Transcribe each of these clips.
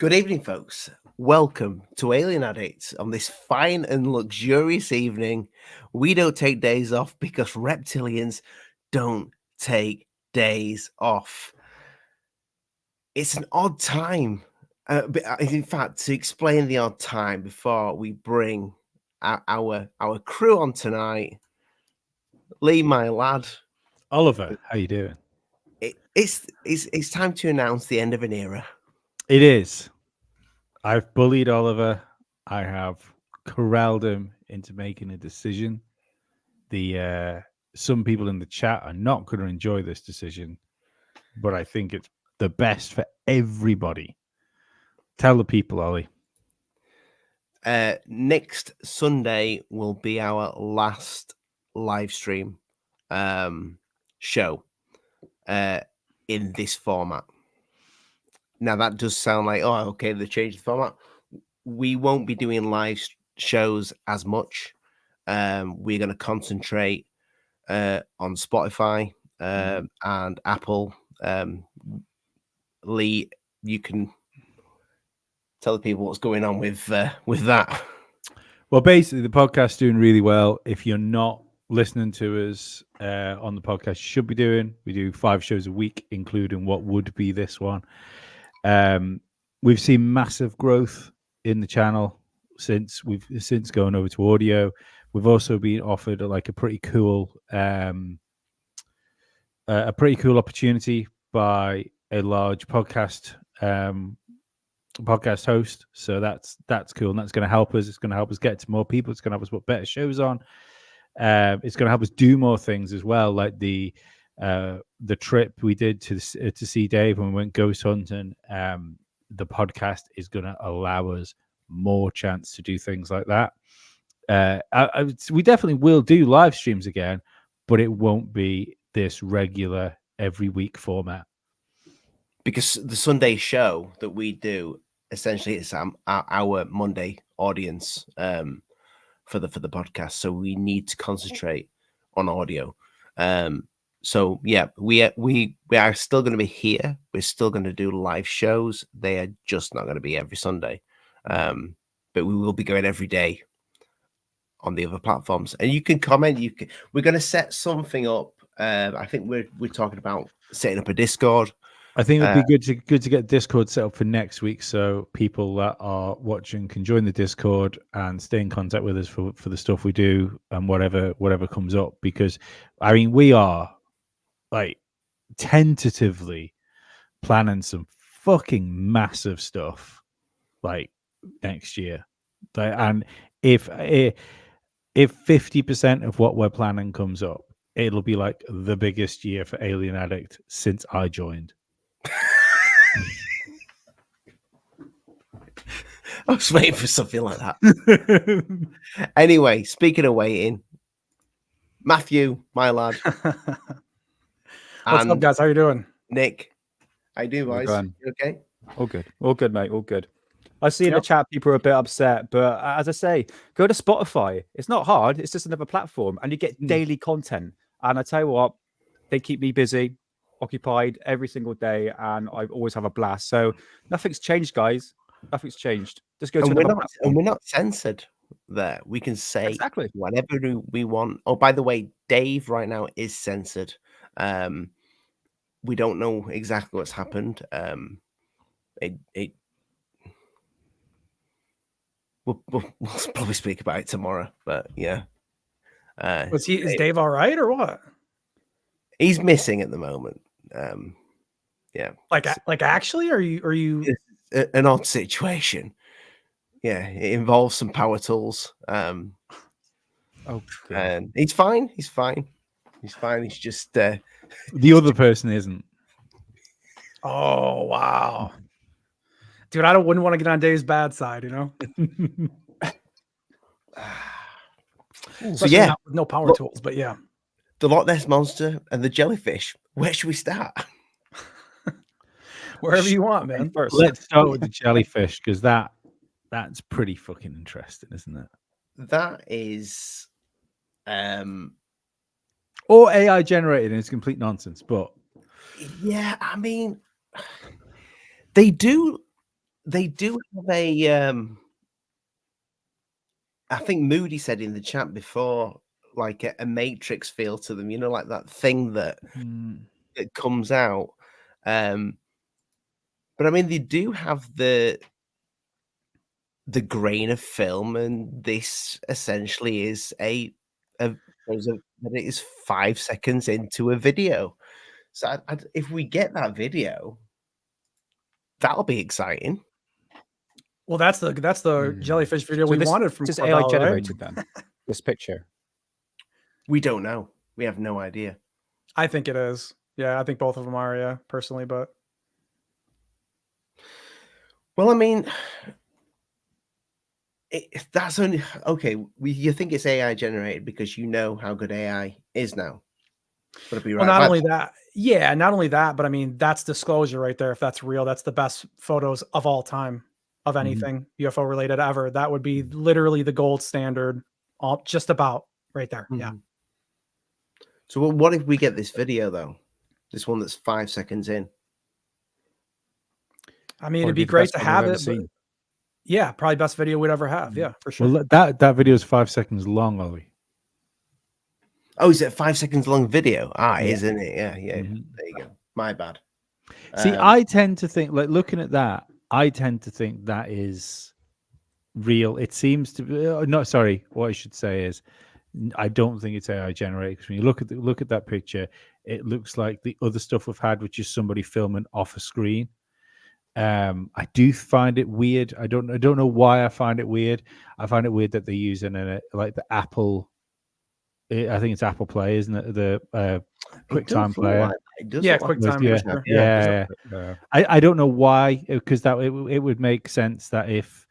Good evening, folks. Welcome to Alien Addicts on this fine and luxurious evening. We don't take days off because reptilians don't take days off. It's an odd time. In fact, to explain the odd time before we bring our crew on tonight, Lee, my lad, Oliver, how you doing? It's time to announce the end of an era. It is. I've bullied Oliver. I have corralled him into making a decision. Some people in the chat are not going to enjoy this decision, but I think it's the best for everybody. Tell the people, Ollie. Next Sunday will be our last live stream show in this format. Now, that does sound like, oh, okay, they changed the format. We won't be doing live shows as much. We're going to concentrate on Spotify and Apple. Lee, you can tell the people what's going on with that. Well, basically, the podcast's doing really well. If you're not listening to us on the podcast, you should be doing. We do 5 shows a week, including what would be this one. We've seen massive growth in the channel since going over to audio. We've also been offered a pretty cool opportunity by a large podcast host. So that's cool, and that's going to help us. It's going to help us get to more people. It's going to help us put better shows on. It's going to help us do more things as well, like the trip we did to see Dave when we went ghost hunting. The podcast is going to allow us more chance to do things like that. We definitely will do live streams again, but it won't be this regular every week format. Because the Sunday show that we do, essentially, it's our Monday audience for the podcast. So we need to concentrate on audio. So yeah, we are still going to be here. We're still going to do live shows. They are just not going to be every Sunday, but we will be going every day on the other platforms. And you can comment. We're going to set something up. I think we're talking about setting up a Discord. I think it would be good to get Discord set up for next week, so people that are watching can join the Discord and stay in contact with us for the stuff we do and whatever comes up. Because I mean, we are tentatively planning some fucking massive stuff next year. And if 50% of what we're planning comes up, it'll be the biggest year for Alien Addict since I joined. I was waiting for something like that. Anyway, speaking of waiting, Matthew, my lad. What's up, guys? How you doing? Nick, how you doing, boys? You okay? All good, mate. All good. I see in the chat people are a bit upset, but as I say, go to Spotify. It's not hard. It's just another platform, and you get daily content. And I tell you what, they keep me busy, occupied every single day, and I always have a blast. So nothing's changed, guys. Nothing's changed. Just go to another platform. And we're not censored there. We can say exactly whatever we want. Oh, by the way, Dave right now is censored. We don't know exactly what's happened. we'll probably speak about it tomorrow. But yeah, Is Dave all right or what? he's missing at the moment. Yeah, Like actually, are you? it's an odd situation. Yeah, it involves some power tools. Oh, and he's fine. He's fine. He's fine. He's just the other person isn't. Oh wow, dude! Wouldn't want to get on Dave's bad side, you know. So yeah, not with no power tools, but yeah. The Loch Ness Monster and the jellyfish. Where should we start? Wherever you want, man. First, let's start with the jellyfish because that's pretty fucking interesting, isn't it? That is, or AI generated and it's complete nonsense. But yeah, I mean, they do have a. I think Moody said in the chat before, like a Matrix feel to them. You know, like that thing that comes out. But I mean, they do have the grain of film, and this essentially is that it is 5 seconds into a video. So if we get that video, that'll be exciting. Well, that's the jellyfish video we wanted from just Cordell, AI generated right? then. This picture. We don't know. We have no idea. I think it is. Yeah, I think both of them are. Yeah, personally, but. Well, I mean, that's only okay. You think it's AI generated because you know how good AI is now. But be right. Well, not only that, but I mean, that's disclosure right there. If that's real, that's the best photos of all time of anything UFO related ever. That would be literally the gold standard, just about right there. Yeah. So what if we get this video though? This one that's 5 seconds in. I mean, it'd be great to have it. But, yeah, probably best video we'd ever have. Yeah, for sure. Well, that video is 5 seconds long, Ollie. Oh, is it a 5 seconds long video? Isn't it? Yeah. There you go. My bad. See, I tend to think, like, looking at that, I tend to think that is real. It seems to be. No, sorry. What I should say is, I don't think it's AI generated. Because when you look at that picture, it looks like the other stuff we've had, which is somebody filming off a screen. I do find it weird. I don't know why I find it weird. I find it weird that they're using like the Apple. I think it's Apple Play, isn't it? The QuickTime player. QuickTime. Yeah. I don't know why, because it would make sense that if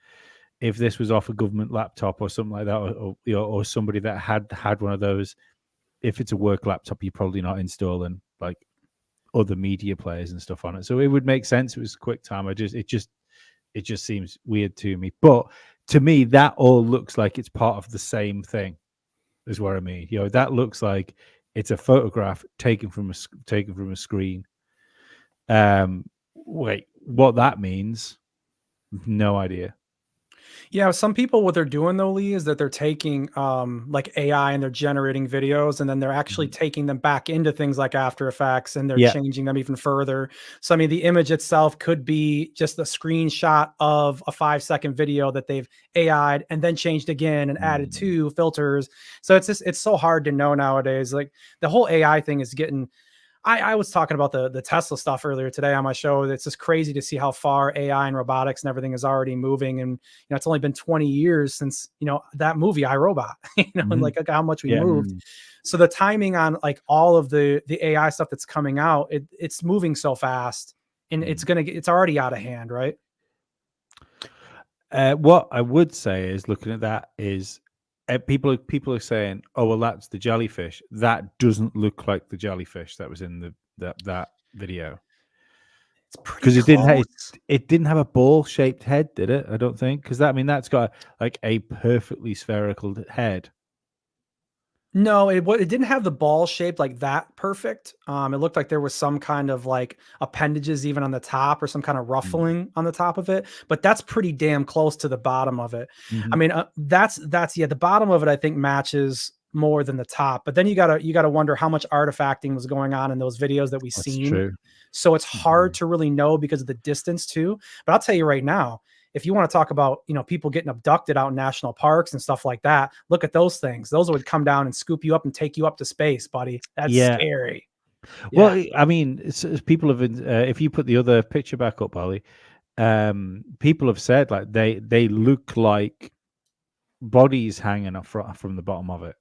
this was off a government laptop or something like that, or somebody that had one of those, if it's a work laptop, you're probably not installing like other media players and stuff on it. So it would make sense it was QuickTime. It just seems weird to me. But to me, that all looks like it's part of the same thing, is what I mean. You know, that looks like it's a photograph taken from a screen. Wait, what that means? No idea. Yeah, some people, what they're doing though, Lee, is that they're taking like AI and they're generating videos, and then they're actually taking them back into things like After Effects, and they're changing them even further. So I mean, the image itself could be just a screenshot of a 5-second video that they've AI'd and then changed again and added 2 filters. So it's so hard to know nowadays. Like the whole AI thing is getting. I was talking about the Tesla stuff earlier today on my show. It's just crazy to see how far AI and robotics and everything is already moving. And, it's only been 20 years since, that movie, I, Robot, and like how much we moved. So the timing on like all of the AI stuff that's coming out, it's moving so fast, and it's already out of hand. Right. What I would say is, looking at that, is people are saying, "Oh, well, that's the jellyfish." That doesn't look like the jellyfish that was in that video. Because it didn't have a ball-shaped head, did it? I don't think. Because that's got like a perfectly spherical head. No, it didn't have the ball shape like that perfect. It looked like there was some kind of like appendages even on the top, or some kind of ruffling on the top of it. But that's pretty damn close to the bottom of it. I mean, that's the bottom of it I think matches more than the top. But then you gotta wonder how much artifacting was going on in those videos that we've seen. True. So it's hard to really know because of the distance too. But I'll tell you right now, if you want to talk about, people getting abducted out in national parks and stuff like that, look at those things. Those would come down and scoop you up and take you up to space, buddy. That's scary. Well, I mean, people have if you put the other picture back up, Ollie, people have said like they look like bodies hanging up from the bottom of it.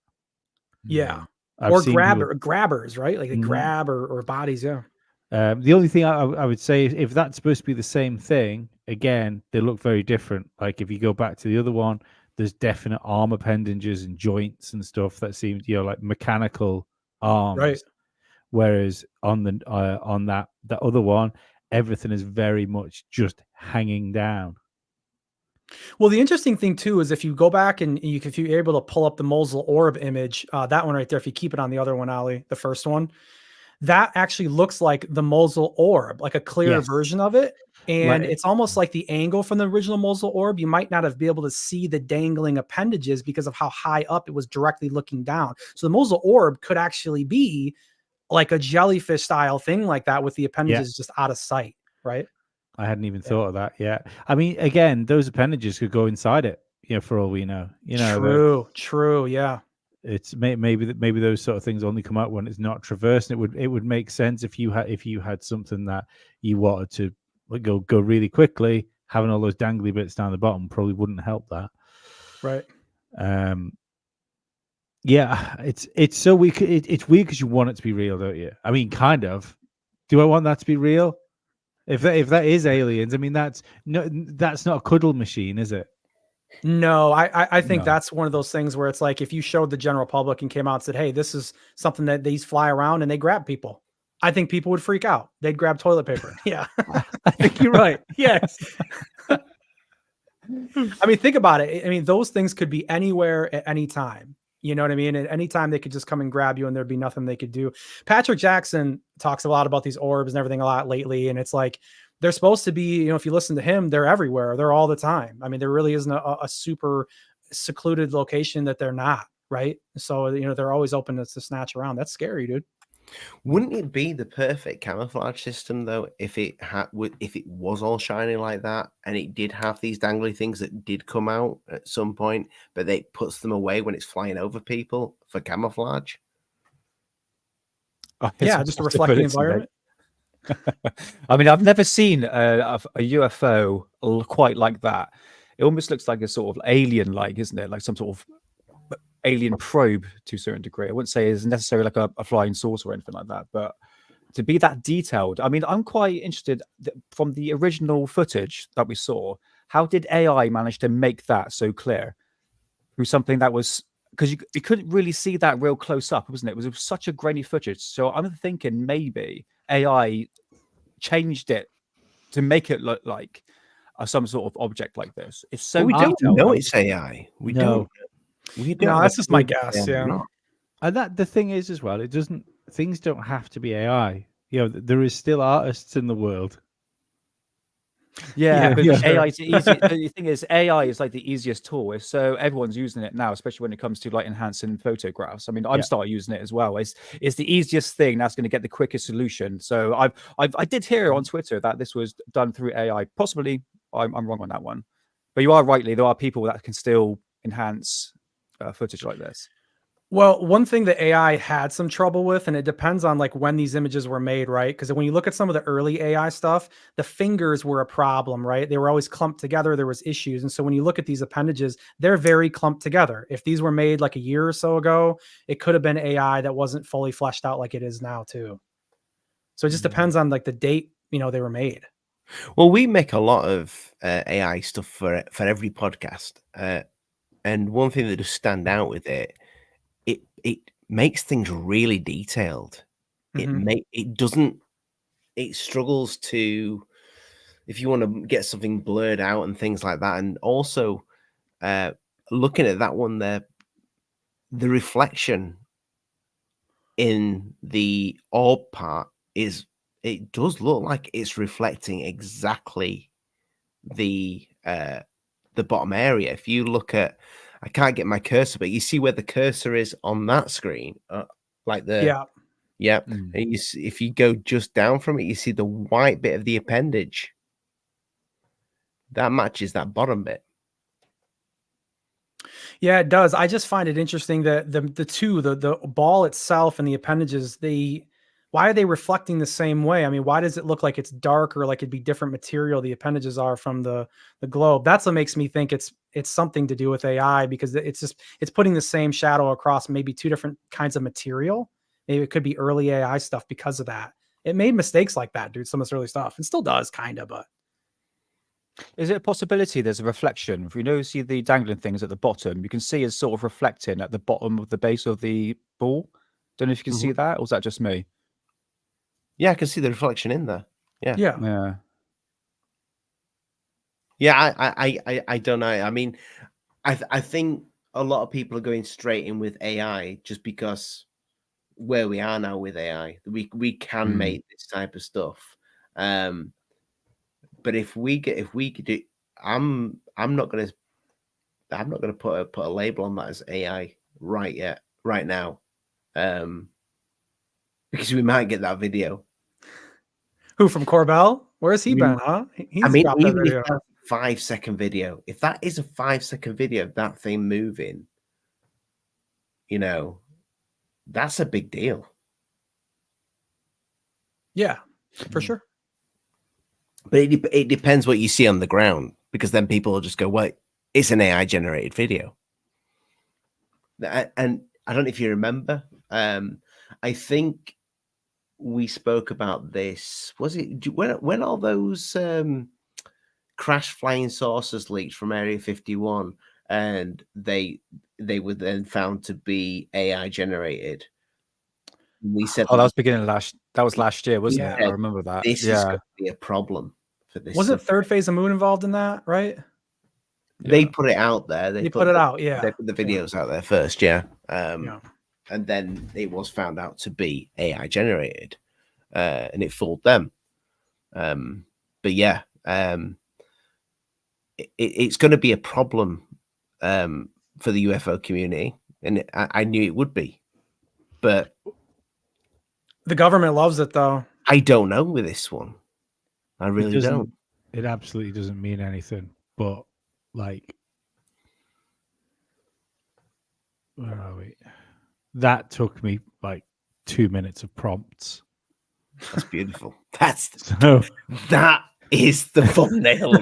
Yeah. I've or seen grabbers, right? Like they grab or bodies. Yeah. The only thing I would say, if that's supposed to be the same thing, again, they look very different. Like if you go back to the other one, there's definite arm appendages and joints and stuff that seem, like mechanical arms. Right. Whereas on that other one, everything is very much just hanging down. Well, the interesting thing too is if you go back and if you're able to pull up the Mosul orb image, that one right there, if you keep it on the other one, Ali, the first one, that actually looks like the Mosul orb, like a clearer version of it. And it's almost like the angle from the original Mosul orb. You might not have been able to see the dangling appendages because of how high up it was directly looking down. So the Mosul orb could actually be like a jellyfish style thing like that with the appendages just out of sight, right? I hadn't even thought of that yet. I mean, again, those appendages could go inside it, for all we know. True, yeah. It's maybe those sort of things only come out when it's not traversed. It would make sense if you had something that you wanted to go really quickly. Having all those dangly bits down the bottom probably wouldn't help that. Right. Yeah, it's so weird. It's weird because you want it to be real, don't you? I mean, kind of. Do I want that to be real? If that is aliens, I mean that's not a cuddle machine, is it? No, I think that's one of those things where it's like if you showed the general public and came out and said, "Hey, this is something that these fly around and they grab people," I think people would freak out. They'd grab toilet paper. Yeah, I think you're right. Yes. I mean, think about it. I mean, those things could be anywhere at any time. You know what I mean? At any time they could just come and grab you and there'd be nothing they could do. Patrick Jackson talks a lot about these orbs and everything a lot lately. And it's like, they're supposed to be, if you listen to him, they're everywhere. They're all the time. I mean, there really isn't a super secluded location that they're not, right? So, they're always open to snatch around. That's scary, dude. Wouldn't it be the perfect camouflage system though if it was all shiny like that and it did have these dangly things that did come out at some point, but it puts them away when it's flying over people for camouflage? Just to reflect the environment. I mean, I've never seen a UFO quite like that. It almost looks like a sort of alien-like, isn't it? Like some sort of alien probe to a certain degree. I wouldn't say it's necessarily like a flying saucer or anything like that, but to be that detailed, I mean, I'm quite interested from the original footage that we saw. How did AI manage to make that so clear through something that was, because you couldn't really see that real close up, wasn't it? It was such a grainy footage. So I'm thinking maybe AI changed it to make it look like some sort of object like this. It's so we detailed. don't know it's AI. We don't. No, that's just my guess. Yeah. And that the thing is as well, things don't have to be AI. There is still artists in the world. Yeah, but AI is easy. The thing is, AI is like the easiest tool. So everyone's using it now, especially when it comes to like enhancing photographs. I mean, I'm starting using it as well. It's the easiest thing that's going to get the quickest solution. So I did hear on Twitter that this was done through AI. Possibly I'm wrong on that one, but you are rightly. There are people that can still enhance footage like this. Well, one thing that AI had some trouble with, and it depends on like when these images were made, right? Because when you look at some of the early AI stuff, the fingers were a problem, right? They were always clumped together. There was issues. And so when you look at these appendages, they're very clumped together. If these were made like a year or so ago, it could have been AI that wasn't fully fleshed out like it is now too. So it just depends on like the date, they were made. Well, we make a lot of AI stuff for every podcast. And one thing that does stand out with it makes things really detailed. Mm-hmm. It struggles to, if you want to get something blurred out and things like that. And also looking at that one there, the reflection in the orb part it does look like it's reflecting exactly the bottom area. If you look at, I can't get my cursor, but you see where the cursor is on that screen, like the And you see, if you go just down from it, you see the white bit of the appendage. that matches that bottom bit. Yeah, it does. I just find it interesting that the ball itself and the appendages, why are they reflecting the same way? I mean, why does it look like it's darker, like it'd be different material the appendages are from the globe? That's what makes me think it's something to do with AI, because it's putting the same shadow across maybe two different kinds of material. Maybe it could be early AI stuff because of that. It made mistakes like that, dude. Some of this early stuff. It still does, kind of, but Is it a possibility there's a reflection? If you see the dangling things at the bottom, you can see it's sort of reflecting at the bottom of the base of the ball. Don't know if you can see that, or is that just me? Yeah, I can see the reflection in there. Yeah. yeah. I don't know. I mean, I think a lot of people are going straight in with AI just because where we are now with AI, we can make this type of stuff. But if we could do, I'm not gonna put a label on that as AI right now, because we might get that video. Who, from Corbell? Where's he been, huh? He's dropped that even video. if that's a 5-second video, if that is a 5-second video of that thing moving, that's a big deal. Yeah, for sure. But it depends what you see on the ground, because then people will just go, well, it's an AI generated video. And I don't know if you remember, I think we spoke about this. Was it when all those crash flying saucers leaked from Area 51, and they were then found to be AI generated? We said, oh, that was last year, wasn't it? I remember that. This is going to be a problem for this. Wasn't Third Phase of Moon involved in that, right? They put it out there. They put it out, yeah. They put the videos out there first, yeah. And then it was found out to be AI generated, and it fooled them. But yeah, it's going to be a problem for the UFO community, and I knew it would be. But the government loves it, though. I don't know with this one. I really don't. It absolutely doesn't mean anything. But like, where are we? That took me like 2 minutes of prompts. That's beautiful. That is the thumbnail.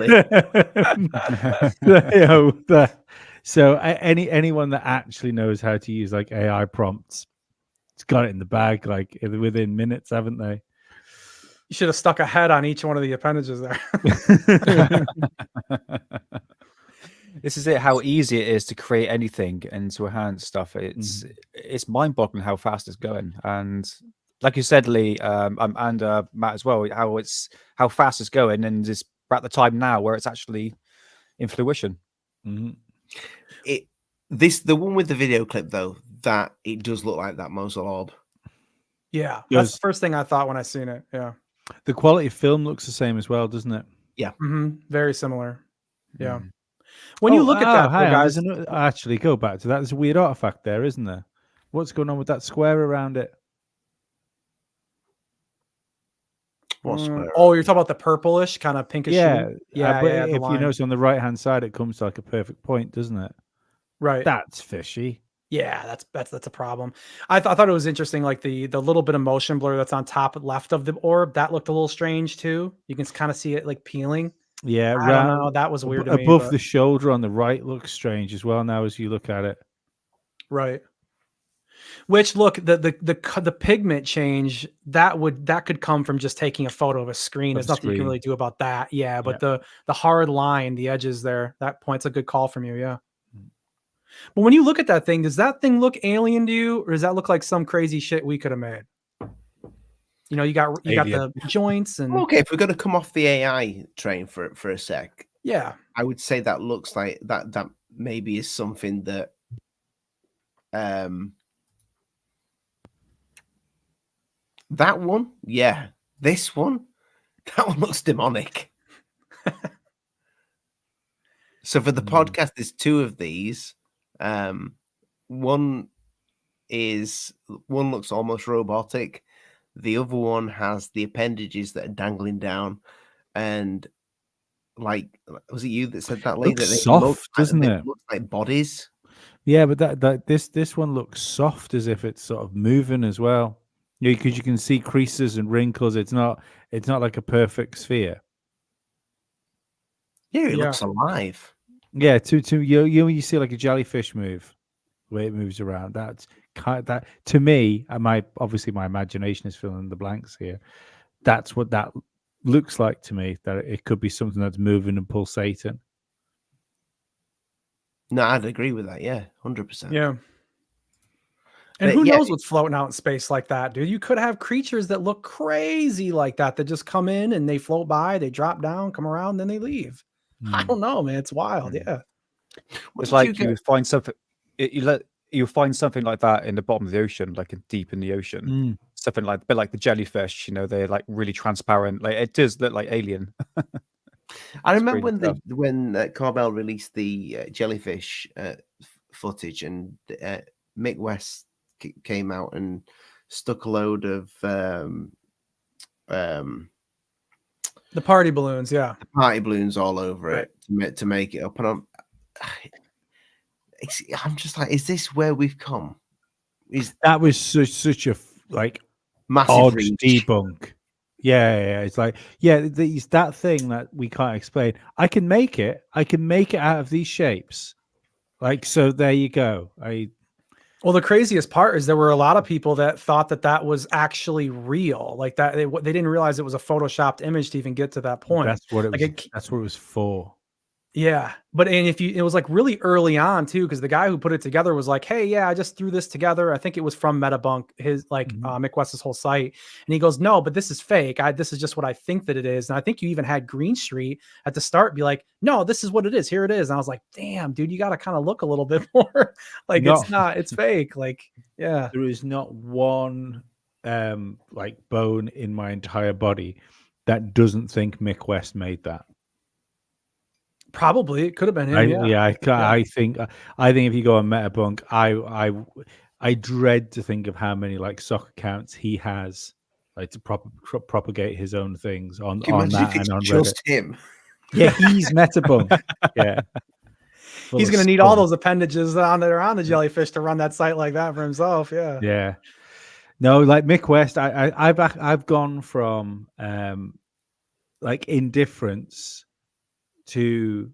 So anyone that actually knows how to use like AI prompts, it's got it in the bag like within minutes, haven't they? You should have stuck a head on each one of the appendages there. This is it, how easy it is to create anything and to enhance stuff. It's mind-boggling how fast it's going. And like you said, Lee, and Matt as well, how fast it's going, and it's at the time now where it's actually in fruition. Mm-hmm. The one with the video clip, though, that it does look like that Mosul orb. Yeah, that's the first thing I thought when I seen it. Yeah. The quality of film looks the same as well, doesn't it? Yeah. Very similar. Yeah. When you look at that, guys, actually go back to that. There's a weird artifact there, isn't there? What's going on with that square around it? What square? Oh, you're talking about the purplish kind of pinkish. Yeah. Yeah. If you notice on the right hand side, it comes to like a perfect point, doesn't it? Right. That's fishy. Yeah, that's a problem. I thought it was interesting, like the little bit of motion blur that's on top left of the orb. That looked a little strange too. You can kind of see it like peeling. Yeah, I don't know. That was weird to me. Above the shoulder on the right looks strange as well now as you look at it. Right. Which look, the pigment change that could come from just taking a photo of a screen. There's nothing you can really do about that. Yeah, but the hard line, the edges there, that point's a good call from you. Yeah. But when you look at that thing, does that thing look alien to you, or does that look like some crazy shit we could have made? You got the joints and okay. If we're going to come off the AI train for a sec, yeah, I would say that looks like that maybe is something that that one, yeah, this one, that one looks demonic. So for the podcast, there's two of these. One looks almost robotic. The other one has the appendages that are dangling down, and like, was it you that said that, Lee? Looks That they soft, doesn't they it? look like bodies. Yeah, but this one looks soft, as if it's sort of moving as well. Yeah, because you can see creases and wrinkles. It's not like a perfect sphere. Yeah, it looks alive. Yeah, to you see like a jellyfish move, the way it moves around. That's that to me. And my imagination is filling in the blanks here. That's what that looks like to me. That it could be something that's moving and pulsating. No, I'd agree with that. Yeah, 100%. Yeah. And who knows what's floating out in space like that, dude? You could have creatures that look crazy like that just come in and they float by, they drop down, come around, then they leave. I don't know, man. It's wild. Yeah. It's like you find something. You find something like that in the bottom of the ocean, like deep in the ocean. Something like a bit like the jellyfish. They're like really transparent. Like it does look like alien. I remember when Corbell released the jellyfish footage, and Mick West came out and stuck a load of the party balloons, the party balloons all over it to make it up. And I'm just like, is this where we've come? That was such a like massive odd reach. debunk? Yeah, it's like it's that thing that we can't explain. I can make it out of these shapes. Like, so there you go. Well, the craziest part is there were a lot of people that thought that was actually real, like that they didn't realize it was a photoshopped image to even get to that point. That's what it was. That's what it was for. Yeah, but it was like really early on too, because the guy who put it together was like, "Hey, I just threw this together. I think it was from Metabunk, his Mick West's whole site." And he goes, "No, but this is fake. This is just what I think that it is." And I think you even had Green Street at the start be like, "No, this is what it is. Here it is." And I was like, "Damn, dude, you got to kind of look a little bit more like it's fake." Like, yeah, there is not one like bone in my entire body that doesn't think Mick West made that. Probably it could have been him. I think if you go on Metabunk, I dread to think of how many like sock accounts he has, like to propagate his own things on that and on just Reddit. Him. Yeah, he's Metabunk. Yeah, he's gonna need all those appendages on the jellyfish to run that site like that for himself. Yeah. Yeah. No, like Mick West, I've gone from like indifference to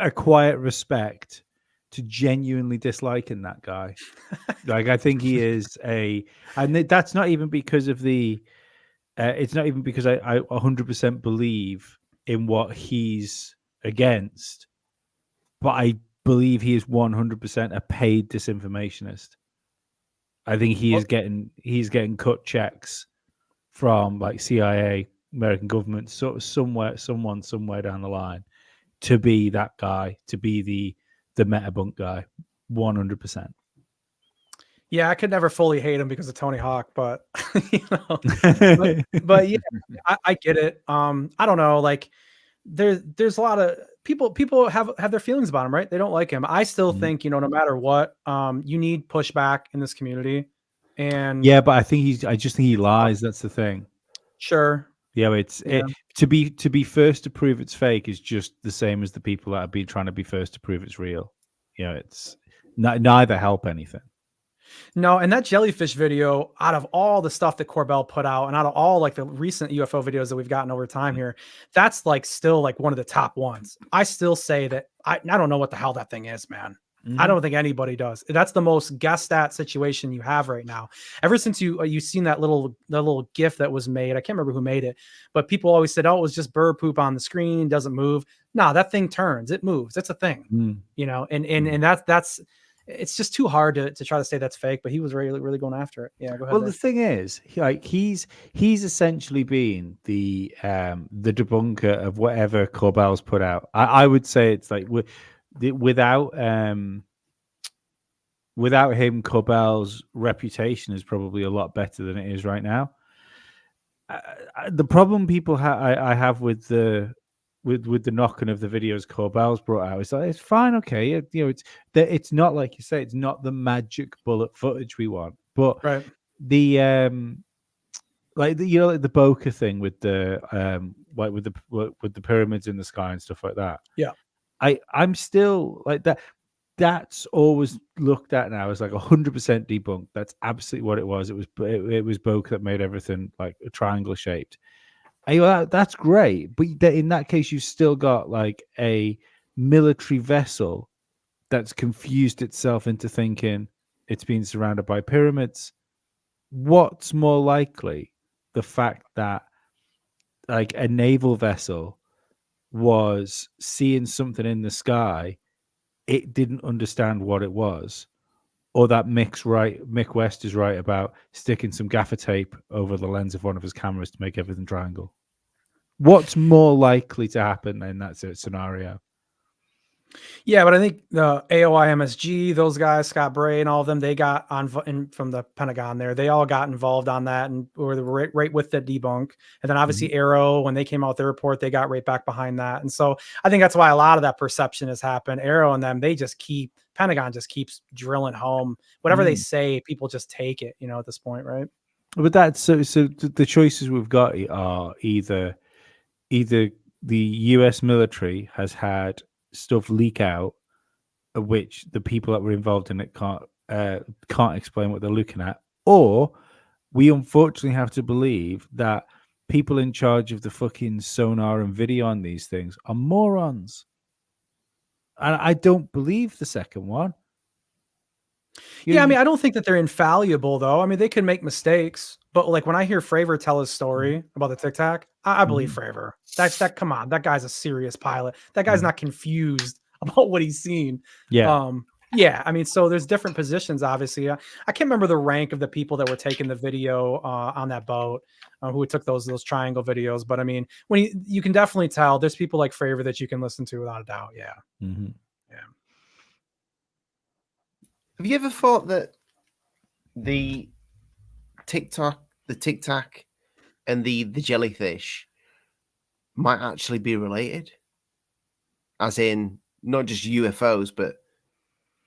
a quiet respect to genuinely disliking that guy. Like, I think he is and that's not even because of it's not even because I 100% believe in what he's against, but I believe he is 100% a paid disinformationist. I think he's getting cut checks from like CIA, American government, sort of somewhere down the line, to be that guy, to be the Metabunk guy, 100%. Yeah, I could never fully hate him because of Tony Hawk, but but yeah, I get it. I don't know, like there's a lot of people have their feelings about him, right? They don't like him. I still think, no matter what, you need pushback in this community. And yeah, but I just think he lies. That's the thing. Sure. Yeah, to be first to prove it's fake is just the same as the people that have been trying to be first to prove it's real. It's neither help anything. No, and that jellyfish video, out of all the stuff that Corbell put out, and out of all like the recent UFO videos that we've gotten over time here, that's like still like one of the top ones. I still say that I don't know what the hell that thing is, man. I don't think anybody does. That's the most guessed at situation you have right now. Ever since you've seen that little GIF that was made, I can't remember who made it, but people always said, "Oh, it was just bird poop on the screen, doesn't move." Nah, that thing turns, it moves. It's a thing, and that's. It's just too hard to try to say that's fake, but he was really going after it. Yeah, go ahead. Well, the thing is, he's essentially been the debunker of whatever Corbell's put out. I would say it's like without him, Corbell's reputation is probably a lot better than it is right now. The problem people I have with the knocking of the videos Corbell's brought out, it's like, it's fine, okay, it's not like you say, it's not the magic bullet footage we want, but right. The like the Boca thing with the like with the pyramids in the sky and stuff like that. Yeah. I'm still like that. That's always looked at now as like 100% debunked. That's absolutely what it was. It was Boke that made everything like a triangle shaped. That's great, but in that case, you've still got like a military vessel that's confused itself into thinking it's being surrounded by pyramids. What's more likely, the fact that like a naval vessel was seeing something in the sky, it didn't understand what it was, or that Mick West is right about sticking some gaffer tape over the lens of one of his cameras to make everything triangle? What's more likely to happen in that scenario? Yeah, but I think the AOI MSG, those guys, Scott Bray and all of them, they got from the Pentagon there. They all got involved on that and were right with the debunk. And then obviously Arrow, when they came out with their report, they got right back behind that. And so I think that's why a lot of that perception has happened. Arrow and them, Pentagon just keeps drilling home. Whatever they say, people just take it, at this point, right? But that's so the choices we've got are either the US military has had stuff leak out, which the people that were involved in it can't explain what they're looking at, or we unfortunately have to believe that people in charge of the fucking sonar and video on these things are morons. And I don't believe the second one. Yeah, I mean, I don't think that they're infallible, though. I mean, they can make mistakes, but like when I hear Fravor tell his story about the Tic Tac, I believe Fravor. Come on, that guy's a serious pilot. That guy's not confused about what he's seen. Yeah. Yeah, I mean, so there's different positions, obviously. I can't remember the rank of the people that were taking the video on that boat, who took those triangle videos. But I mean, you can definitely tell there's people like Fravor that you can listen to without a doubt. Yeah. Mm-hmm. Yeah. Have you ever thought that the Tic Tac, and the jellyfish might actually be related? As in, not just UFOs, but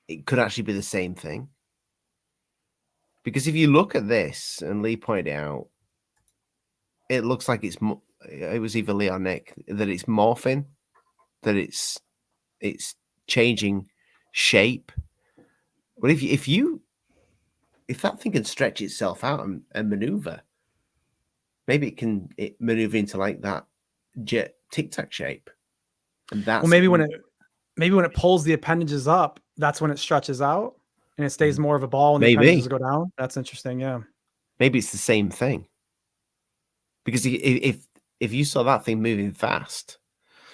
it could actually be the same thing. Because if you look at this, and Lee pointed out, it looks like it was either Lee or Nick, that it's morphing, that it's changing shape. But if that thing can stretch itself out and maneuver, maybe it can maneuver into like that jet Tic Tac shape. And that's maybe when it pulls the appendages up, that's when it stretches out and it stays more of a ball when the appendages go down. That's interesting. Yeah. Maybe it's the same thing. Because if you saw that thing moving fast,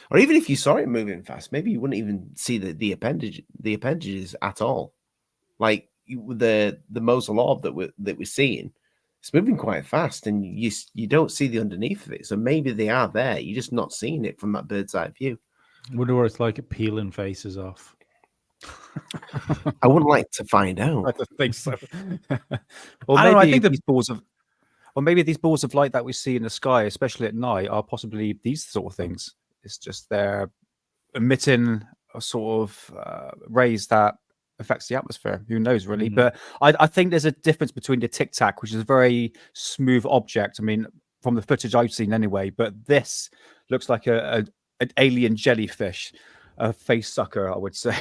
or even if you saw it moving fast, maybe you wouldn't even see the appendages at all. Like the Mosul orb that we're seeing, it's moving quite fast, and you don't see the underneath of it. So maybe they are there. You're just not seeing it from that bird's eye view. I wonder what it's like at peeling faces off. I wouldn't like to find out. I don't think so. Or maybe I think these balls of light that we see in the sky, especially at night, are possibly these sort of things. It's just they're emitting a sort of rays that affects the atmosphere. Who knows, really? But I think there's a difference between the Tic Tac, which is a very smooth object. I mean, from the footage I've seen anyway. But this looks like an alien jellyfish, a face sucker, I would say.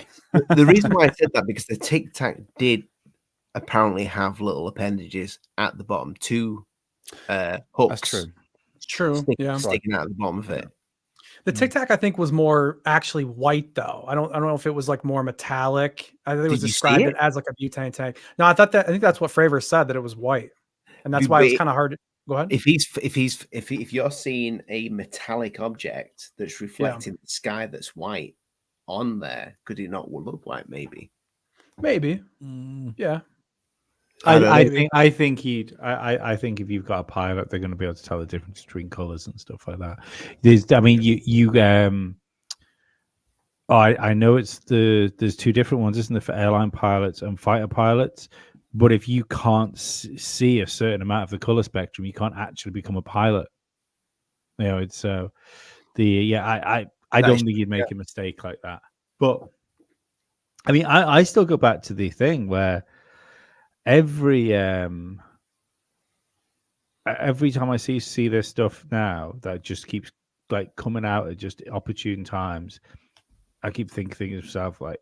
The reason why I said that, because the Tic Tac did apparently have little appendages at the bottom, two hooks. That's true. It's true. Sticking out at the bottom of it. The Tic Tac, I think, was more actually white, though. I don't know if it was like more metallic. I think it was described it as like a butane tank. No, I think that's what Fravor said, that it was white, and that's why it's kind of hard to go ahead. If you're seeing a metallic object that's reflecting the sky that's white on there, could it not look white? Maybe. Yeah. I think if you've got a pilot, they're going to be able to tell the difference between colors and stuff like that. I know there's two different ones, isn't there, for airline pilots and fighter pilots? But if you can't see a certain amount of the color spectrum, you can't actually become a pilot. It's I don't think you'd make a mistake like that. But I mean, I still go back to the thing where every time I see this stuff now, that just keeps like coming out at just opportune times, I keep thinking to myself, like,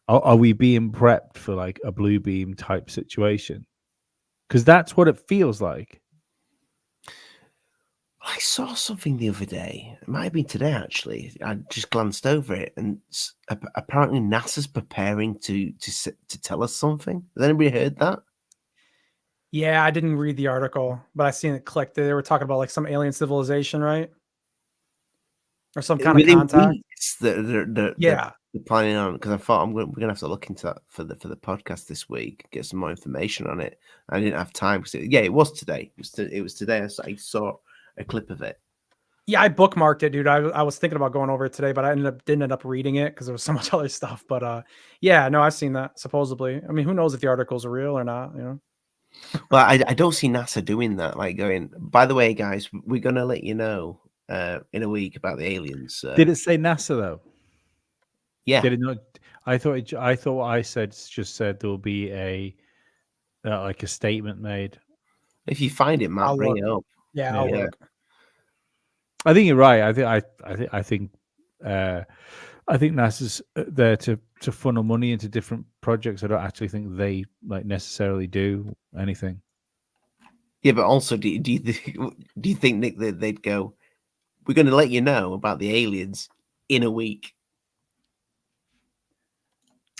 are we being prepped for like a blue beam type situation? Because that's what it feels like. I saw something the other day. It might have been today, actually. I just glanced over it, and apparently NASA's preparing to tell us something. Has anybody heard that? Yeah, I didn't read the article, but I seen it clicked. They were talking about like some alien civilization, right? Or some kind of Within contact. weeks, they're planning on, because I thought we're gonna have to look into that for the podcast this week, get some more information on it. I didn't have time because it was today. It was today. I saw a clip of it. Yeah, I bookmarked it, dude. I was thinking about going over it today, but I didn't end up reading it because there was so much other stuff. But yeah, no, I've seen that supposedly. I mean, who knows if the articles are real or not? You know. Well, I don't see NASA doing that. Like going, by the way, guys, we're gonna let you know in a week about the aliens. Did it say NASA though? Yeah. Did it not? I thought what I said just said there'll be a like a statement made. If you find it, Matt, bring it up. Yeah, I'll look. I think you're right. I think NASA's there to funnel money into different projects. I don't actually think they like necessarily do anything. Do Yeah, but also, do you think, Nick, that they'd go, we're going to let you know about the aliens in a week?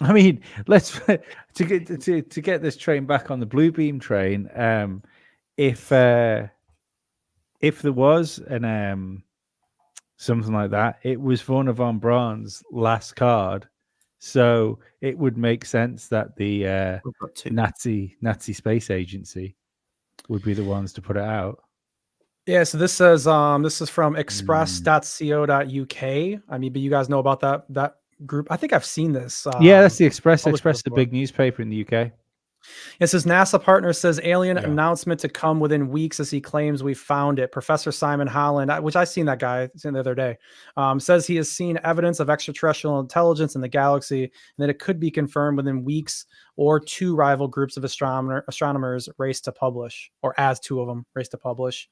I mean, let's to get this train back on the blue beam train. If there was an something like that, it was Werner von Braun's last card, so it would make sense that the Nazi space agency would be the ones to put it out. Yeah, so this says this is from express.co.uk. I mean, but you guys know about that group. I think I've seen this. Yeah, that's the Express. Express, the big newspaper in the UK. It says NASA partner says alien announcement to come within weeks as he claims we found it. Professor Simon Holland, which I seen that guy the other day, says he has seen evidence of extraterrestrial intelligence in the galaxy and that it could be confirmed within weeks, or two rival groups of astronomers race to publish, or as two of them race to publish.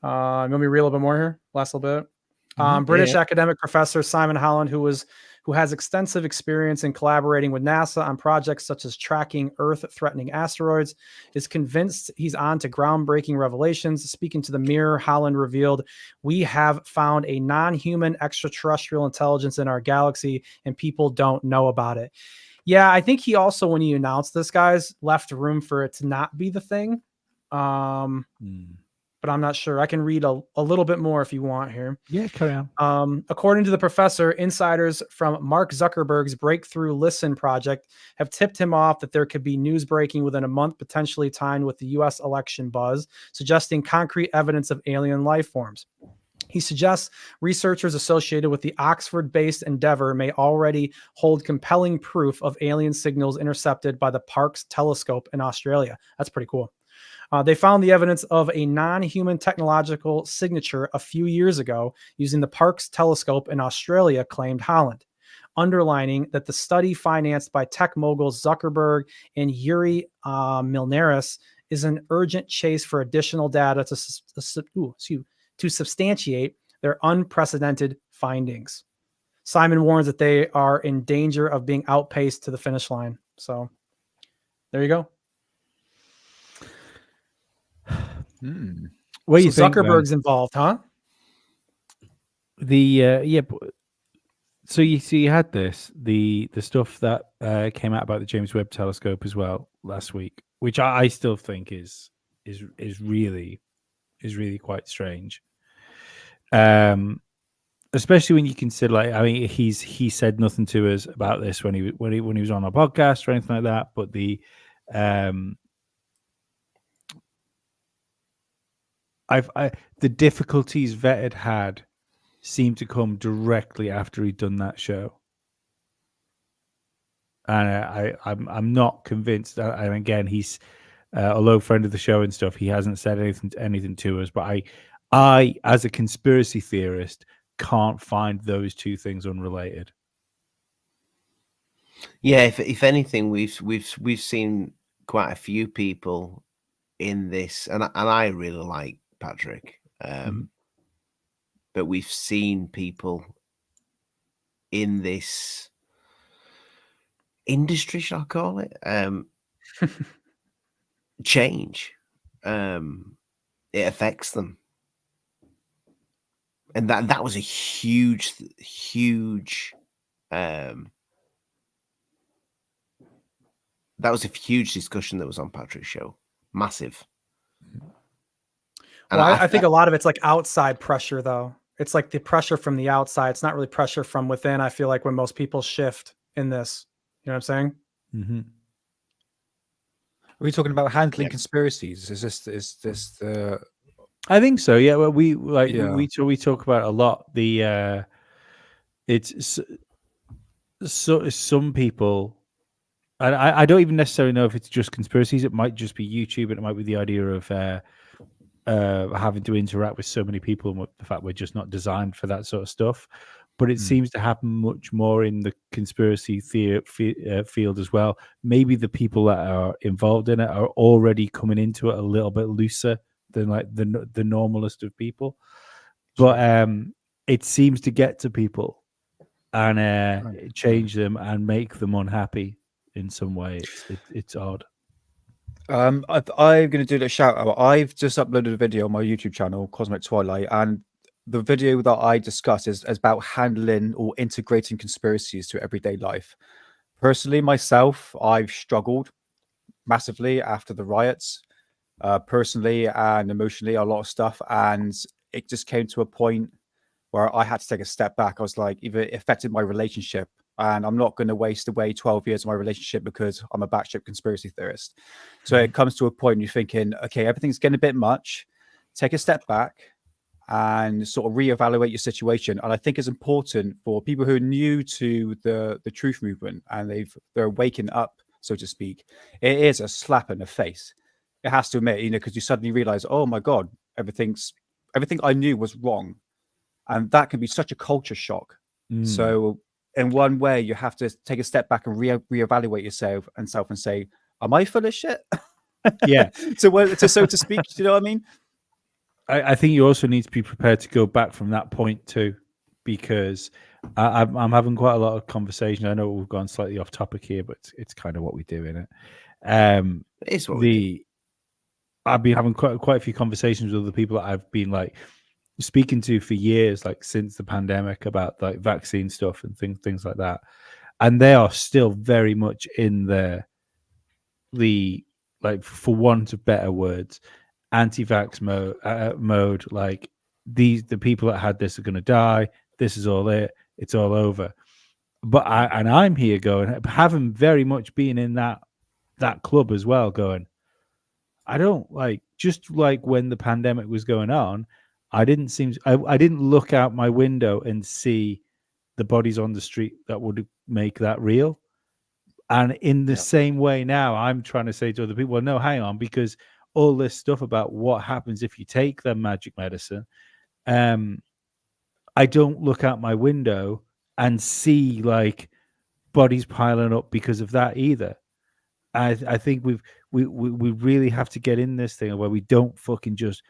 Let me read a little bit more here. Last little bit. British academic professor Simon Holland, who has extensive experience in collaborating with NASA on projects such as tracking Earth-threatening asteroids, is convinced he's on to groundbreaking revelations. Speaking to the Mirror, Holland revealed, "We have found a non-human extraterrestrial intelligence in our galaxy, and people don't know about it." Yeah, I think he also, when he announced this, guys, left room for it to not be the thing. But I'm not sure. I can read a little bit more if you want here. Yeah, carry on. According to the professor, insiders from Mark Zuckerberg's Breakthrough Listen project have tipped him off that there could be news breaking within a month, potentially timed with the U.S. election buzz, suggesting concrete evidence of alien life forms. He suggests researchers associated with the Oxford-based endeavor may already hold compelling proof of alien signals intercepted by the Parkes telescope in Australia. That's pretty cool. They found the evidence of a non-human technological signature a few years ago using the Parkes telescope in Australia, claimed Holland, underlining that the study financed by tech moguls Zuckerberg and Yuri Milnaris is an urgent chase for additional data to substantiate their unprecedented findings. Simon warns that they are in danger of being outpaced to the finish line. So there you go. What do you think, Zuckerberg's involved, huh? So you had the stuff that came out about the James Webb Telescope as well last week, which I still think is really quite strange. Especially when you consider, like, I mean, he said nothing to us about this when he was on our podcast or anything like that, but the the difficulties Vet had seemed to come directly after he'd done that show, and I'm not convinced. And again, he's although friend of the show and stuff, he hasn't said anything to us. But I as a conspiracy theorist can't find those two things unrelated. Yeah, if anything, we've seen quite a few people in this, and I really like Patrick. but we've seen people in this industry, shall I call it, change. It affects them, and that was a huge that was a huge discussion that was on Patrick's show. Massive. Well, I think a lot of it's like outside pressure, though. It's like the pressure from the outside. It's not really pressure from within. I feel like when most people shift in this, you know what I'm saying? Mm-hmm. Are we talking about handling conspiracies? Is this the? I think so. Yeah. Well, we talk about a lot. It's so some people. I don't even necessarily know if it's just conspiracies. It might just be YouTube, and it might be the idea of having to interact with so many people, and the fact we're just not designed for that sort of stuff. But it seems to happen much more in the conspiracy field as well. Maybe the people that are involved in it are already coming into it a little bit looser than like the normalest of people. But it seems to get to people and change them and make them unhappy in some way. It's odd. I'm going to do a shout out. I've just uploaded a video on my YouTube channel, Cosmic Twilight, and the video that I discuss is about handling or integrating conspiracies to everyday life. Personally, myself, I've struggled massively after the riots, personally and emotionally, a lot of stuff, and it just came to a point where I had to take a step back. I was like, either it affected my relationship, and I'm not going to waste away 12 years of my relationship because I'm a batshit conspiracy theorist. So it comes to a point you're thinking, okay, everything's getting a bit much. Take a step back and sort of reevaluate your situation. And I think it's important for people who are new to the truth movement and they're waking up, so to speak. It is a slap in the face. It has to admit, because you suddenly realize, oh my God, everything I knew was wrong. And that can be such a culture shock. So in one way, you have to take a step back and reevaluate yourself and say, am I full of shit? Yeah. so to speak, do you know what I mean? I think you also need to be prepared to go back from that point too, because I'm having quite a lot of conversation. I know we've gone slightly off topic here, but it's kind of what we do in it. It's what we do. I've been having quite a few conversations with the people that I've been like speaking to for years, like since the pandemic, about like vaccine stuff and things like that, and they are still very much in the like, for want of better words, anti-vax mode. Like the people that had this are going to die. This is all it. It's all over. But I'm here going, having very much been in that club as well, going, I don't like, just like when the pandemic was going on, I didn't look out my window and see the bodies on the street that would make that real. And in the same way now, I'm trying to say to other people, well, no, hang on, because all this stuff about what happens if you take the magic medicine, I don't look out my window and see like bodies piling up because of that either. I think we really have to get in this thing where we don't fucking just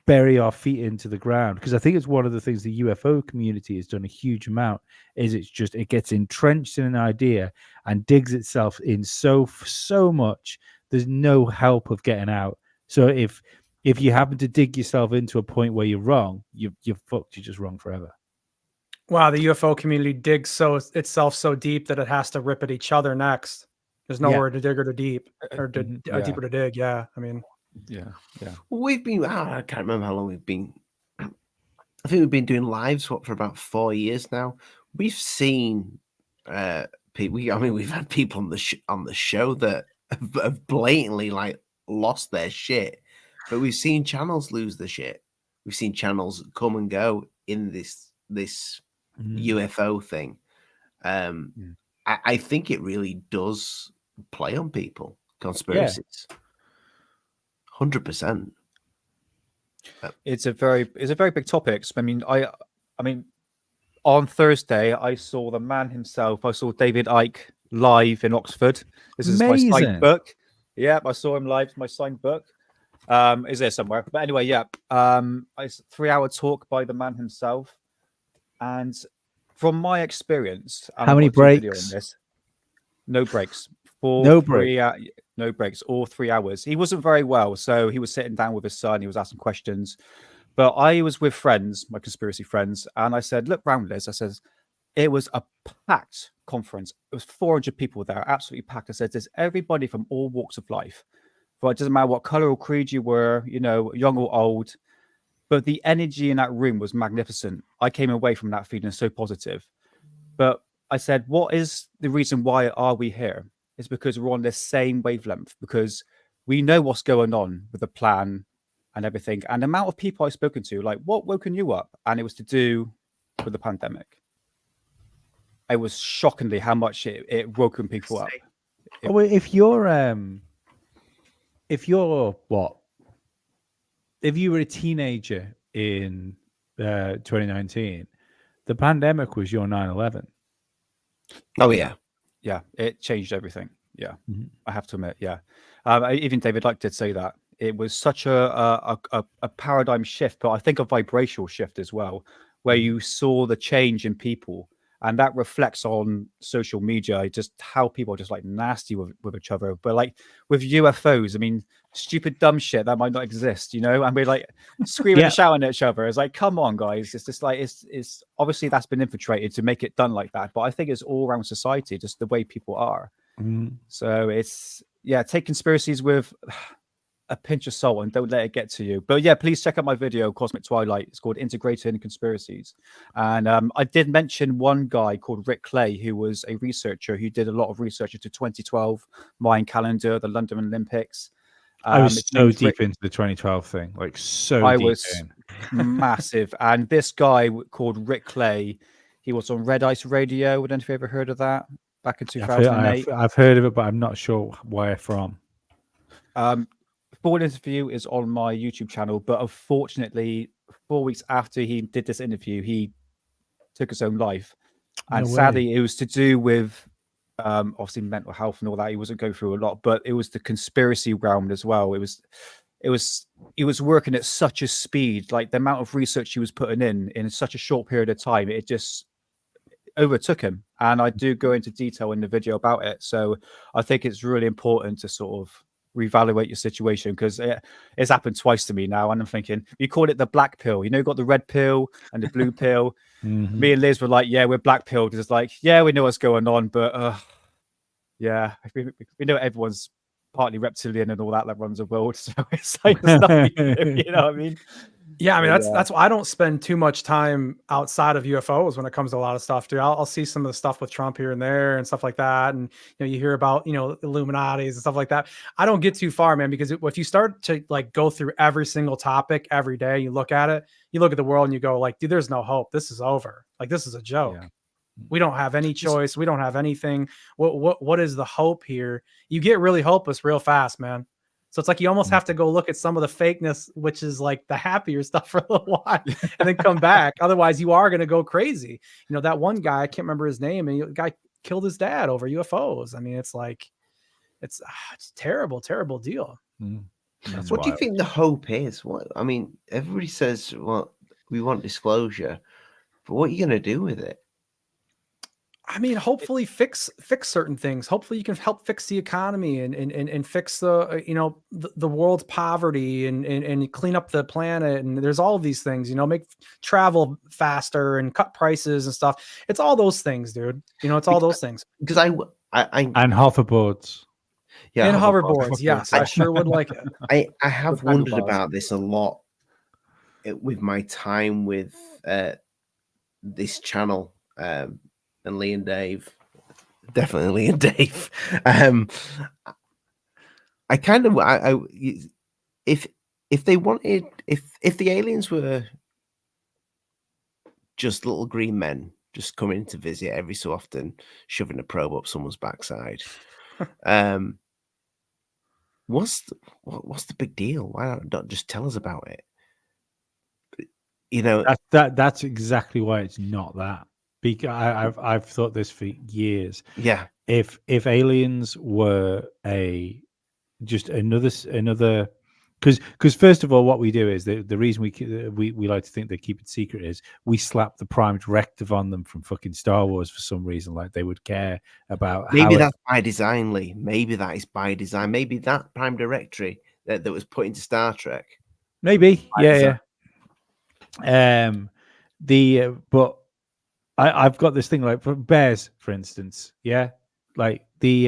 bury our feet into the ground, because I think it's one of the things the UFO community has done a huge amount, is it gets entrenched in an idea and digs itself in so much there's no help of getting out. So if you happen to dig yourself into a point where you're wrong, you're fucked. You're just wrong forever. Wow, the UFO community digs itself so deep that it has to rip at each other next. There's nowhere to dig or to deep or deeper to dig. Yeah, I mean, yeah. We've been, I can't remember how long we've been. I think we've been doing lives for about 4 years now. We've seen people. I mean, we've had people on the show that have blatantly like lost their shit, but we've seen channels lose the shit. We've seen channels come and go in this UFO thing. I think it really does play on people. Conspiracies, 100%. It's a very big topic. I mean, on Thursday I saw the man himself. I saw David Icke live in Oxford. This is my signed book. Yeah, I saw him live. My signed book. Is there somewhere? But anyway, yeah. It's a 3-hour talk by the man himself. And from my experience, and How I've many got a video breaks? on this. No breaks. No break. No breaks. All 3 hours. He wasn't very well, so he was sitting down with his son. He was asking questions. But I was with friends, my conspiracy friends, and I said, "Look round this." I said, it was a packed conference. It was 400 people there, absolutely packed. I said, "There's everybody from all walks of life. But it doesn't matter what color or creed you were, you know, young or old." But the energy in that room was magnificent. I came away from that feeling so positive. But I said, what is the reason why are we here? It's because we're on the same wavelength, because we know what's going on with the plan and everything. And the amount of people I've spoken to, like, what woken you up? And it was to do with the pandemic. It was shockingly how much it woken people up. Oh, if you're what? If you were a teenager in 2019, the pandemic was your 9/11. Oh yeah, Yeah, it changed everything. Yeah, Mhm. I have to admit. Yeah, even David Icke did say that it was such a paradigm shift, but I think a vibrational shift as well, where you saw the change in people, and that reflects on social media, just how people are just like nasty with each other. But like with UFOs, I mean, stupid dumb shit that might not exist, you know, and we're like screaming and shouting at each other. It's like, come on, guys. It's just like it's obviously that's been infiltrated to make it done like that. But I think it's all around society, just the way people are. So it's take conspiracies with a pinch of salt and don't let it get to you. But yeah, please check out my video, Cosmic Twilight. It's called Integrating Conspiracies. And I did mention one guy called Rick Clay, who was a researcher who did a lot of research into 2012 Mayan calendar, the London Olympics. I was so deep into the 2012 thing, like so I deep was in. massive. And this guy called Rick Clay, he was on Red Ice Radio. I don't know if you ever heard of that back in 2008. I've heard of it, but I'm not sure where from. Full interview is on my YouTube channel, but unfortunately, 4 weeks after he did this interview, he took his own life. And sadly, it was to do with obviously mental health and all that. He wasn't going through a lot, but it was the conspiracy realm as well. He was working at such a speed, like the amount of research he was putting in such a short period of time, it just overtook him. And I do go into detail in the video about it. So I think it's really important to sort of reevaluate your situation, because it's happened twice to me now, and I'm thinking, you call it the black pill, you know, you got the red pill and the blue pill. Me and Liz were like, yeah, we're black pill, because it's like, yeah, we know what's going on, but yeah, we know everyone's partly reptilian and all that runs the world, so it's like there's nothing, you know what I mean? Yeah, I mean, that's why I don't spend too much time outside of UFOs when it comes to a lot of stuff, dude. I'll see some of the stuff with Trump here and there and stuff like that. And, you know, you hear about, you know, Illuminatis and stuff like that. I don't get too far, man, because if you start to like go through every single topic every day, you look at it, you look at the world and you go like, dude, there's no hope. This is over. Like, this is a joke. Yeah. We don't have any choice. We don't have anything. What is the hope here? You get really hopeless real fast, man. So it's like you almost have to go look at some of the fakeness, which is like the happier stuff for a little while, and then come back. Otherwise, you are going to go crazy. You know, that one guy, I can't remember his name, and the guy killed his dad over UFOs. I mean, it's like, it's terrible, terrible deal. What do you think the hope is? What I mean, everybody says, well, we want disclosure, but what are you going to do with it? I mean, hopefully fix certain things. Hopefully you can help fix the economy and fix the, you know, the world's poverty and clean up the planet. And there's all of these things, you know, make travel faster and cut prices and stuff. It's all those things, dude. You know, it's all those things. Because I and hoverboards. Yeah, and hoverboards. Yes, I sure would like it. I have wondered about this a lot with my time with this channel. And Lee and Dave, definitely Lee and Dave. I kind of, if they wanted, if the aliens were just little green men just coming to visit every so often, shoving a probe up someone's backside, what's the big deal? Why don't just tell us about it? You know, that's exactly why it's not that. Because I've thought this for years. Yeah. If aliens were just another Because first of all, what we do is the reason we like to think they keep it secret is we slap the Prime Directive on them from fucking Star Wars for some reason, like they would care about. Maybe that's by design, Lee. Maybe that is by design. Maybe that Prime Directory that was put into Star Trek. Maybe, yeah. But I've got this thing like for bears, for instance, yeah, like we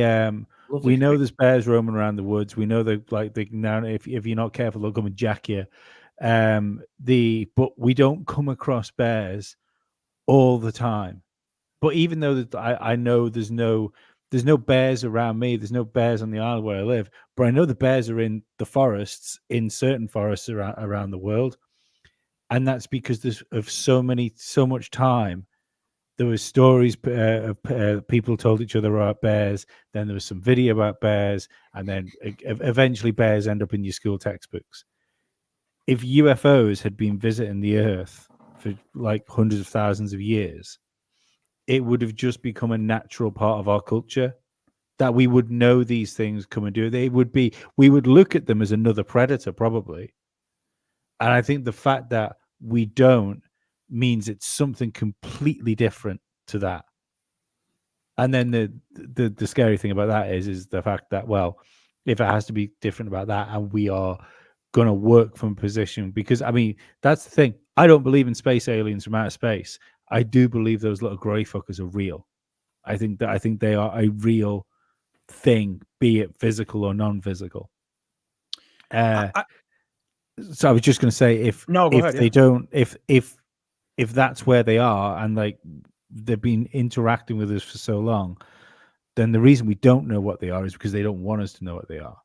know there's bears roaming around the woods. We know that like they now if you're not careful, they'll come and jack you. But we don't come across bears all the time. But even though I know there's no bears around me, there's no bears on the island where I live, but I know the bears are in the forests, in certain forests around the world. And that's because there's so much time. There was stories of people told each other about bears. Then there was some video about bears, and then eventually bears end up in your school textbooks. If UFOs had been visiting the Earth for like hundreds of thousands of years, it would have just become a natural part of our culture that we would know these things come and do. We would look at them as another predator, probably. And I think the fact that we don't means it's something completely different to that. And then the scary thing about that is the fact that, well, if it has to be different about that, and we are going to work from a position, because I mean, that's the thing. I don't believe in space aliens from outer space. I do believe those little grey fuckers are real. I think they are a real thing, be it physical or non-physical. So I was just going to say, if that's where they are, and like they've been interacting with us for so long, then the reason we don't know what they are is because they don't want us to know what they are.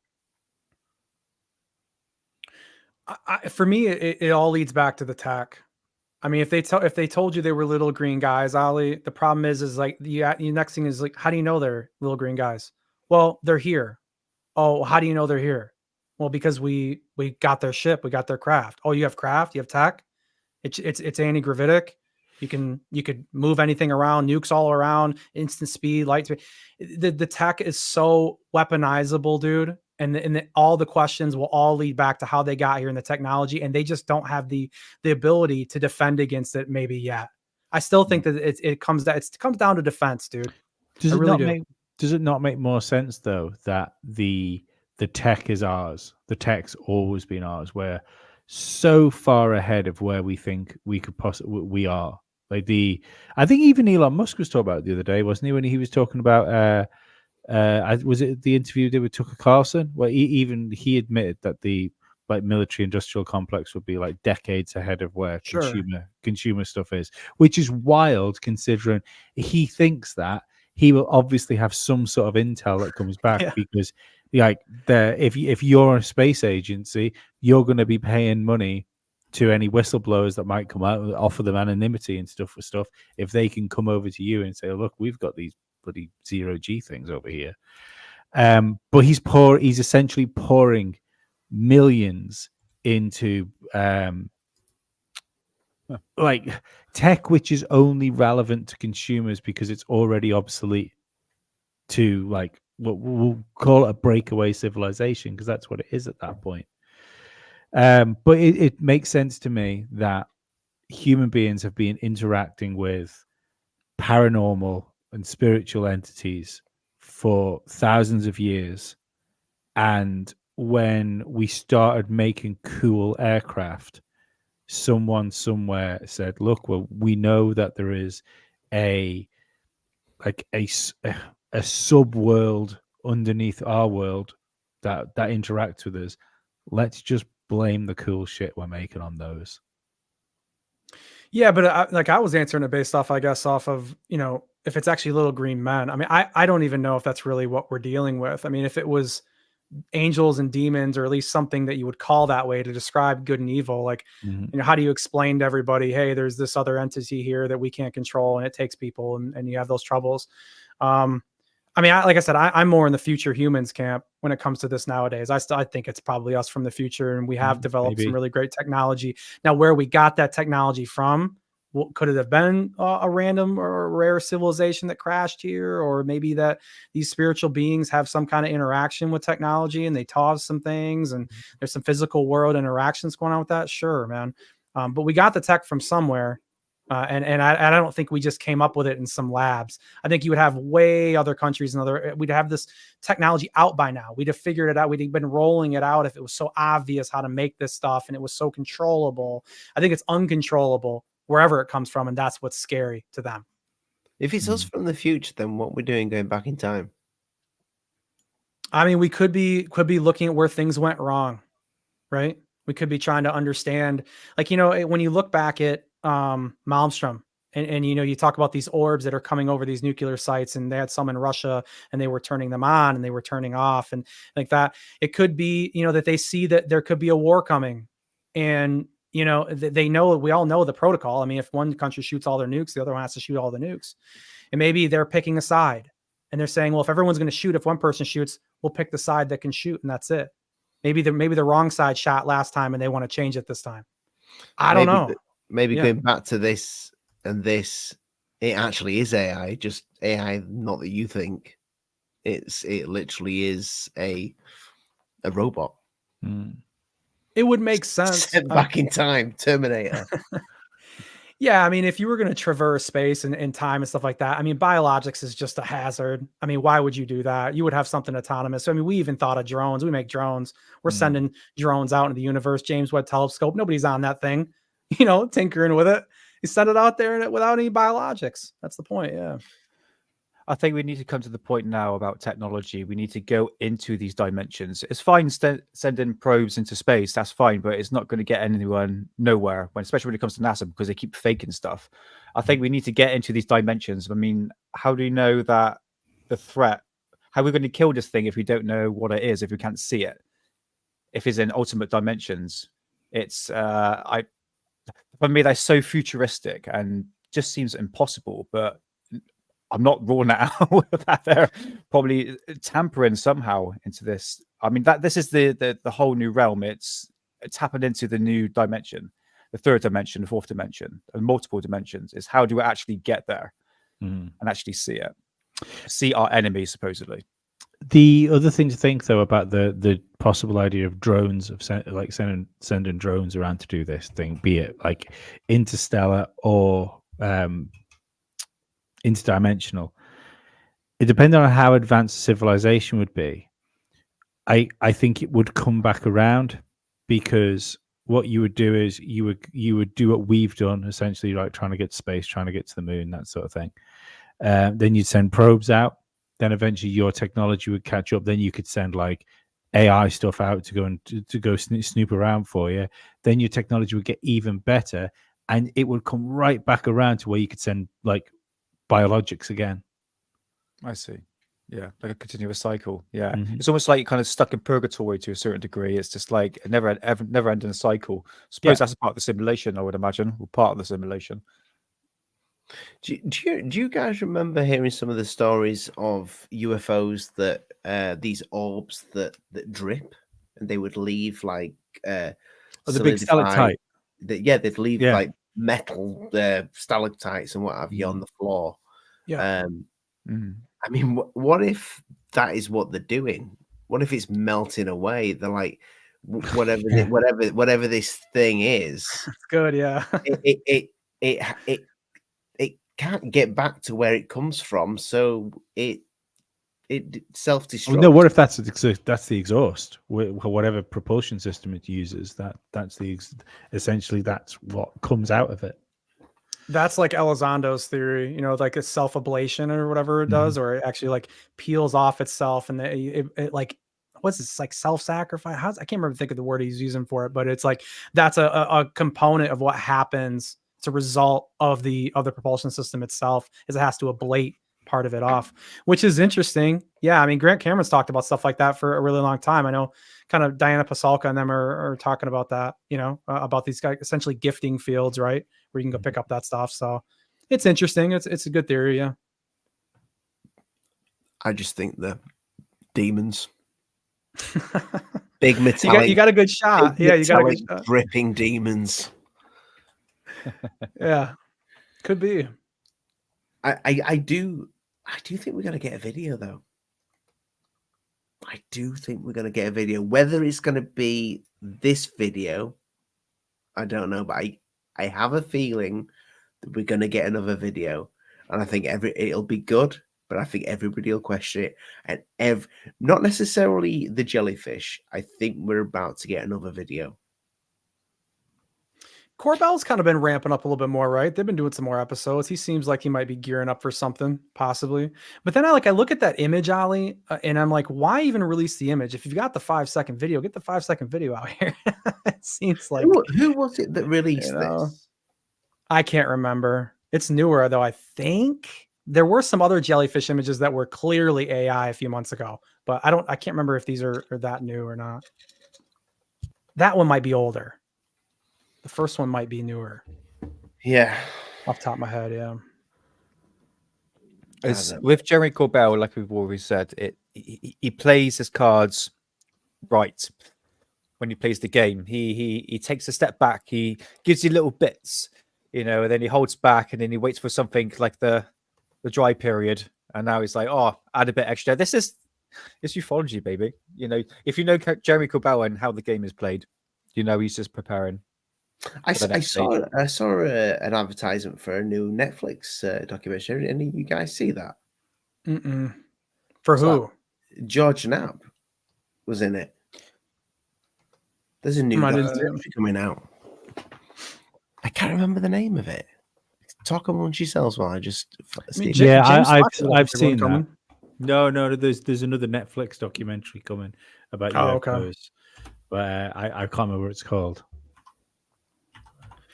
For me, it all leads back to the tech. I mean, if they told you they were little green guys, Ollie, the problem is like the next thing is like, how do you know they're little green guys? Well, they're here. Oh, how do you know they're here? Well, because we got their ship, we got their craft. Oh, you have craft, you have tech. It's anti-gravitic. You could move anything around, nukes all around, instant speed, light speed. The tech is so weaponizable, dude. And all the questions will all lead back to how they got here in the technology, and they just don't have the ability to defend against it. Maybe yet. I still think that it comes down to defense, dude. Does it not make more sense though that the tech is ours? The tech's always been ours. We're so far ahead of where we think we could we are. Like I think even Elon Musk was talking about it the other day, wasn't he? When he was talking about was it the interview he did with Tucker Carlson, where he admitted that the like military industrial complex would be like decades ahead of where consumer stuff is, which is wild considering he thinks that he will obviously have some sort of intel that comes back because like if you're a space agency, you're going to be paying money to any whistleblowers that might come out and offer them anonymity and stuff for stuff. If they can come over to you and say, look, we've got these bloody 0G things over here. But he's essentially pouring millions into like tech which is only relevant to consumers because it's already obsolete to like what we'll call it a breakaway civilization, because that's what it is at that point. But it makes sense to me that human beings have been interacting with paranormal and spiritual entities for thousands of years, and when we started making cool aircraft, someone somewhere said, look, well, we know that there is a sub-world underneath our world that interacts with us. Let's just blame the cool shit we're making on those. Yeah, but I was answering it based off, I guess, off of, if it's actually little green men. I mean, I don't even know if that's really what we're dealing with. I mean, if it was angels and demons, or at least something that you would call that way to describe good and evil, like, how do you explain to everybody, hey, there's this other entity here that we can't control and it takes people, and you have those troubles. I mean, like I said, I'm more in the future humans camp when it comes to this nowadays. I think it's probably us from the future, and we have developed some really great technology. Now, where we got that technology from, could it have been a random or rare civilization that crashed here, or maybe that these spiritual beings have some kind of interaction with technology and they taught us some things, and there's some physical world interactions going on with that? Sure, man. But we got the tech from somewhere. And I don't think we just came up with it in some labs. I think you would have way other countries and we'd have this technology out by now. We'd have figured it out. We'd have been rolling it out if it was so obvious how to make this stuff and it was so controllable. I think it's uncontrollable wherever it comes from, and that's what's scary to them. If it's us from the future, then what we're doing going back in time? I mean, we could be looking at where things went wrong, right? We could be trying to understand, like, when you look back at Malmstrom and you talk about these orbs that are coming over these nuclear sites, and they had some in Russia and they were turning them on and they were turning off and like that. It could be, that they see that there could be a war coming, and they know, we all know the protocol. I mean, if one country shoots all their nukes, the other one has to shoot all the nukes, and maybe they're picking a side and they're saying, well, if everyone's going to shoot, if one person shoots, we'll pick the side that can shoot, and that's it. Maybe the wrong side shot last time and they want to change it this time. I don't know. Maybe going back to this, and this, it actually is AI, just AI, not that you think. It literally is a robot. It would make sense. Sent back in time, Terminator. Yeah, I mean, if you were going to traverse space and time and stuff like that, I mean, biologics is just a hazard. I mean, why would you do that? You would have something autonomous. I mean, we even thought of drones. We make drones. We're sending drones out into the universe. James Webb Telescope. Nobody's on that thing, tinkering with it. You send it out there without any biologics. That's the point. Yeah. I think we need to come to the point now about technology. We need to go into these dimensions. It's fine sending probes into space. That's fine, but it's not going to get anyone nowhere, especially when it comes to NASA, because they keep faking stuff. I think we need to get into these dimensions. I mean, how do you know that the threat, how are we going to kill this thing if we don't know what it is, if we can't see it? If it's in ultimate dimensions, it's, for me, that's so futuristic and just seems impossible, but I'm not ruling it out that they're probably tampering somehow into this. I mean, this is the whole new realm. It's happened into the new dimension, the third dimension, the fourth dimension, and multiple dimensions. Is how do we actually get there and actually see it? See our enemy, supposedly. The other thing to think, though, about the possible idea of drones, of sending drones around to do this thing, be it like interstellar or interdimensional, it depends on how advanced civilization would be. I think it would come back around, because what you would do is you would do what we've done, essentially, like trying to get to space, trying to get to the moon, that sort of thing. Then you'd send probes out. Then eventually your technology would catch up. Then you could send like AI stuff out to go snoop around for you. Then your technology would get even better, and it would come right back around to where you could send like biologics again. I see. Yeah, like a continuous cycle. Yeah, it's almost like you're kind of stuck in purgatory to a certain degree. It's just like a never ending cycle. Suppose that's a part of the simulation, I would imagine, or part of the simulation. Do you guys remember hearing some of the stories of UFOs that these orbs that drip, and they would leave like the big stalactite? They'd leave like metal stalactites and what have you on the floor. Yeah. I mean, what if that is what they're doing? What if it's melting away? They're like, whatever this thing is. It's good, yeah. It can't get back to where it comes from, so it self-destructs. No, what if that's the exhaust? Whatever propulsion system it uses, that's essentially that's what comes out of it. That's like Elizondo's theory, like a self-ablation or whatever it does, or it actually like peels off itself, and it like, what's this, like self-sacrifice? I can't remember, think of the word he's using for it, but it's like that's a component of what happens. It's a result of the propulsion system itself, is it has to ablate part of it off, which is interesting. Yeah, I mean, Grant Cameron's talked about stuff like that for a really long time. I know kind of Diana Pasulka and them are talking about that, about these guys essentially gifting fields, right? Where you can go pick up that stuff. So it's interesting. It's a good theory. Yeah. I just think the demons, big metallic. You got a good shot. Yeah, you got a good shot. Dripping demons. Yeah. Could be. I do think we're gonna get a video though. I do think we're gonna get a video. Whether it's gonna be this video, I don't know, but I have a feeling that we're gonna get another video, and I think it'll be good, but I think everybody will question it, and not necessarily the jellyfish. I think we're about to get another video. Corbell's kind of been ramping up a little bit more, right? They've been doing some more episodes. He seems like he might be gearing up for something, possibly. But then I look at that image, Ollie, and I'm like, why even release the image? If you've got the 5-second video, get the 5-second video out here. It seems like Who was it that released this? I can't remember. It's newer though. I think there were some other jellyfish images that were clearly AI a few months ago, but I can't remember if these are that new or not. That one might be older. The first one might be newer. Yeah. Off the top of my head, yeah. It's, with Jerry Corbell, like we've already said, he plays his cards right when he plays the game. He takes a step back. He gives you little bits, and then he holds back, and then he waits for something like the dry period, and now he's like, oh, add a bit extra. It's ufology, baby. If you know Jerry Corbell and how the game is played, he's just preparing. I saw an advertisement for a new Netflix documentary. Any of you guys see that? Mm-mm. For who? George Knapp was in it. There's a new documentary coming out. I can't remember the name of it. Talk amongst yourselves while I just. I've seen that. No, there's another Netflix documentary coming about UFOs, okay. But I can't remember what it's called.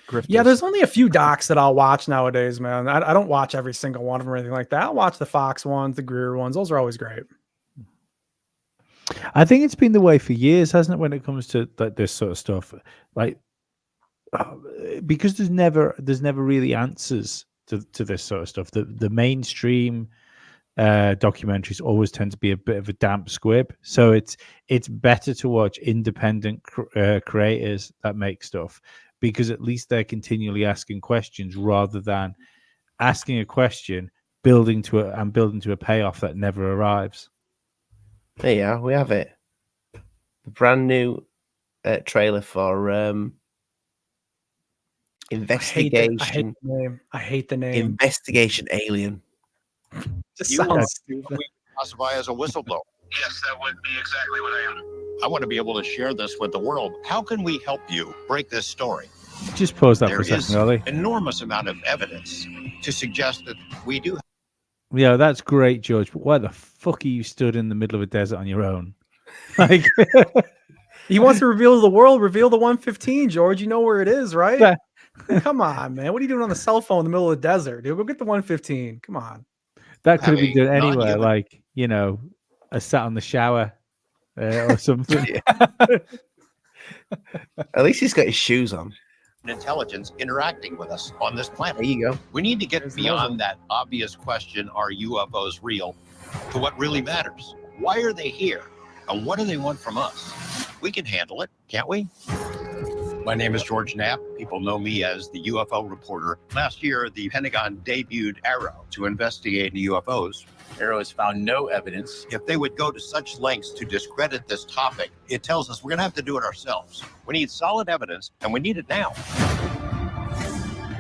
Grifters. Yeah, there's only a few docs that I'll watch nowadays, man. I don't watch every single one of them or anything like that. I'll watch the Fox ones, the Greer ones. Those are always great. I think it's been the way for years, hasn't it, when it comes to this sort of stuff? Because there's never really answers to this sort of stuff. The mainstream documentaries always tend to be a bit of a damp squib. So it's better to watch independent creators that make stuff, because at least they're continually asking questions rather than asking a question, building to a payoff that never arrives. There you are. We have it. The brand new trailer for Investigation. I hate the name. Investigation Alien. Just sounds stupid. We classify as a whistleblower. Yes, that would be exactly what I am. I want to be able to share this with the world. How can we help you break this story? Just pause that There for a second, is Ollie. enormous amount of evidence to suggest that we do. Yeah, that's great, George. But why the fuck are you stood in the middle of a desert on your own? Like, he wants to reveal to the world. Reveal the 115, George. You know where it is, right? Yeah. Come on, man. What are you doing on the cell phone in the middle of the desert, dude? Go get the 115. Come on. That could have been done Having anywhere, non-human- like, a sat on the shower or something. At least he's got his shoes on. Intelligence interacting with us on this planet. There you go. We need to get beyond that obvious question, are UFOs real, to what really matters. Why are they here? And what do they want from us? We can handle it, can't we? My name is George Knapp. People know me as the UFO reporter. Last year, the Pentagon debuted Arrow to investigate the UFOs. Arrow has found no evidence. If they would go to such lengths to discredit this topic, it tells us we're going to have to do it ourselves. We need solid evidence, and we need it now.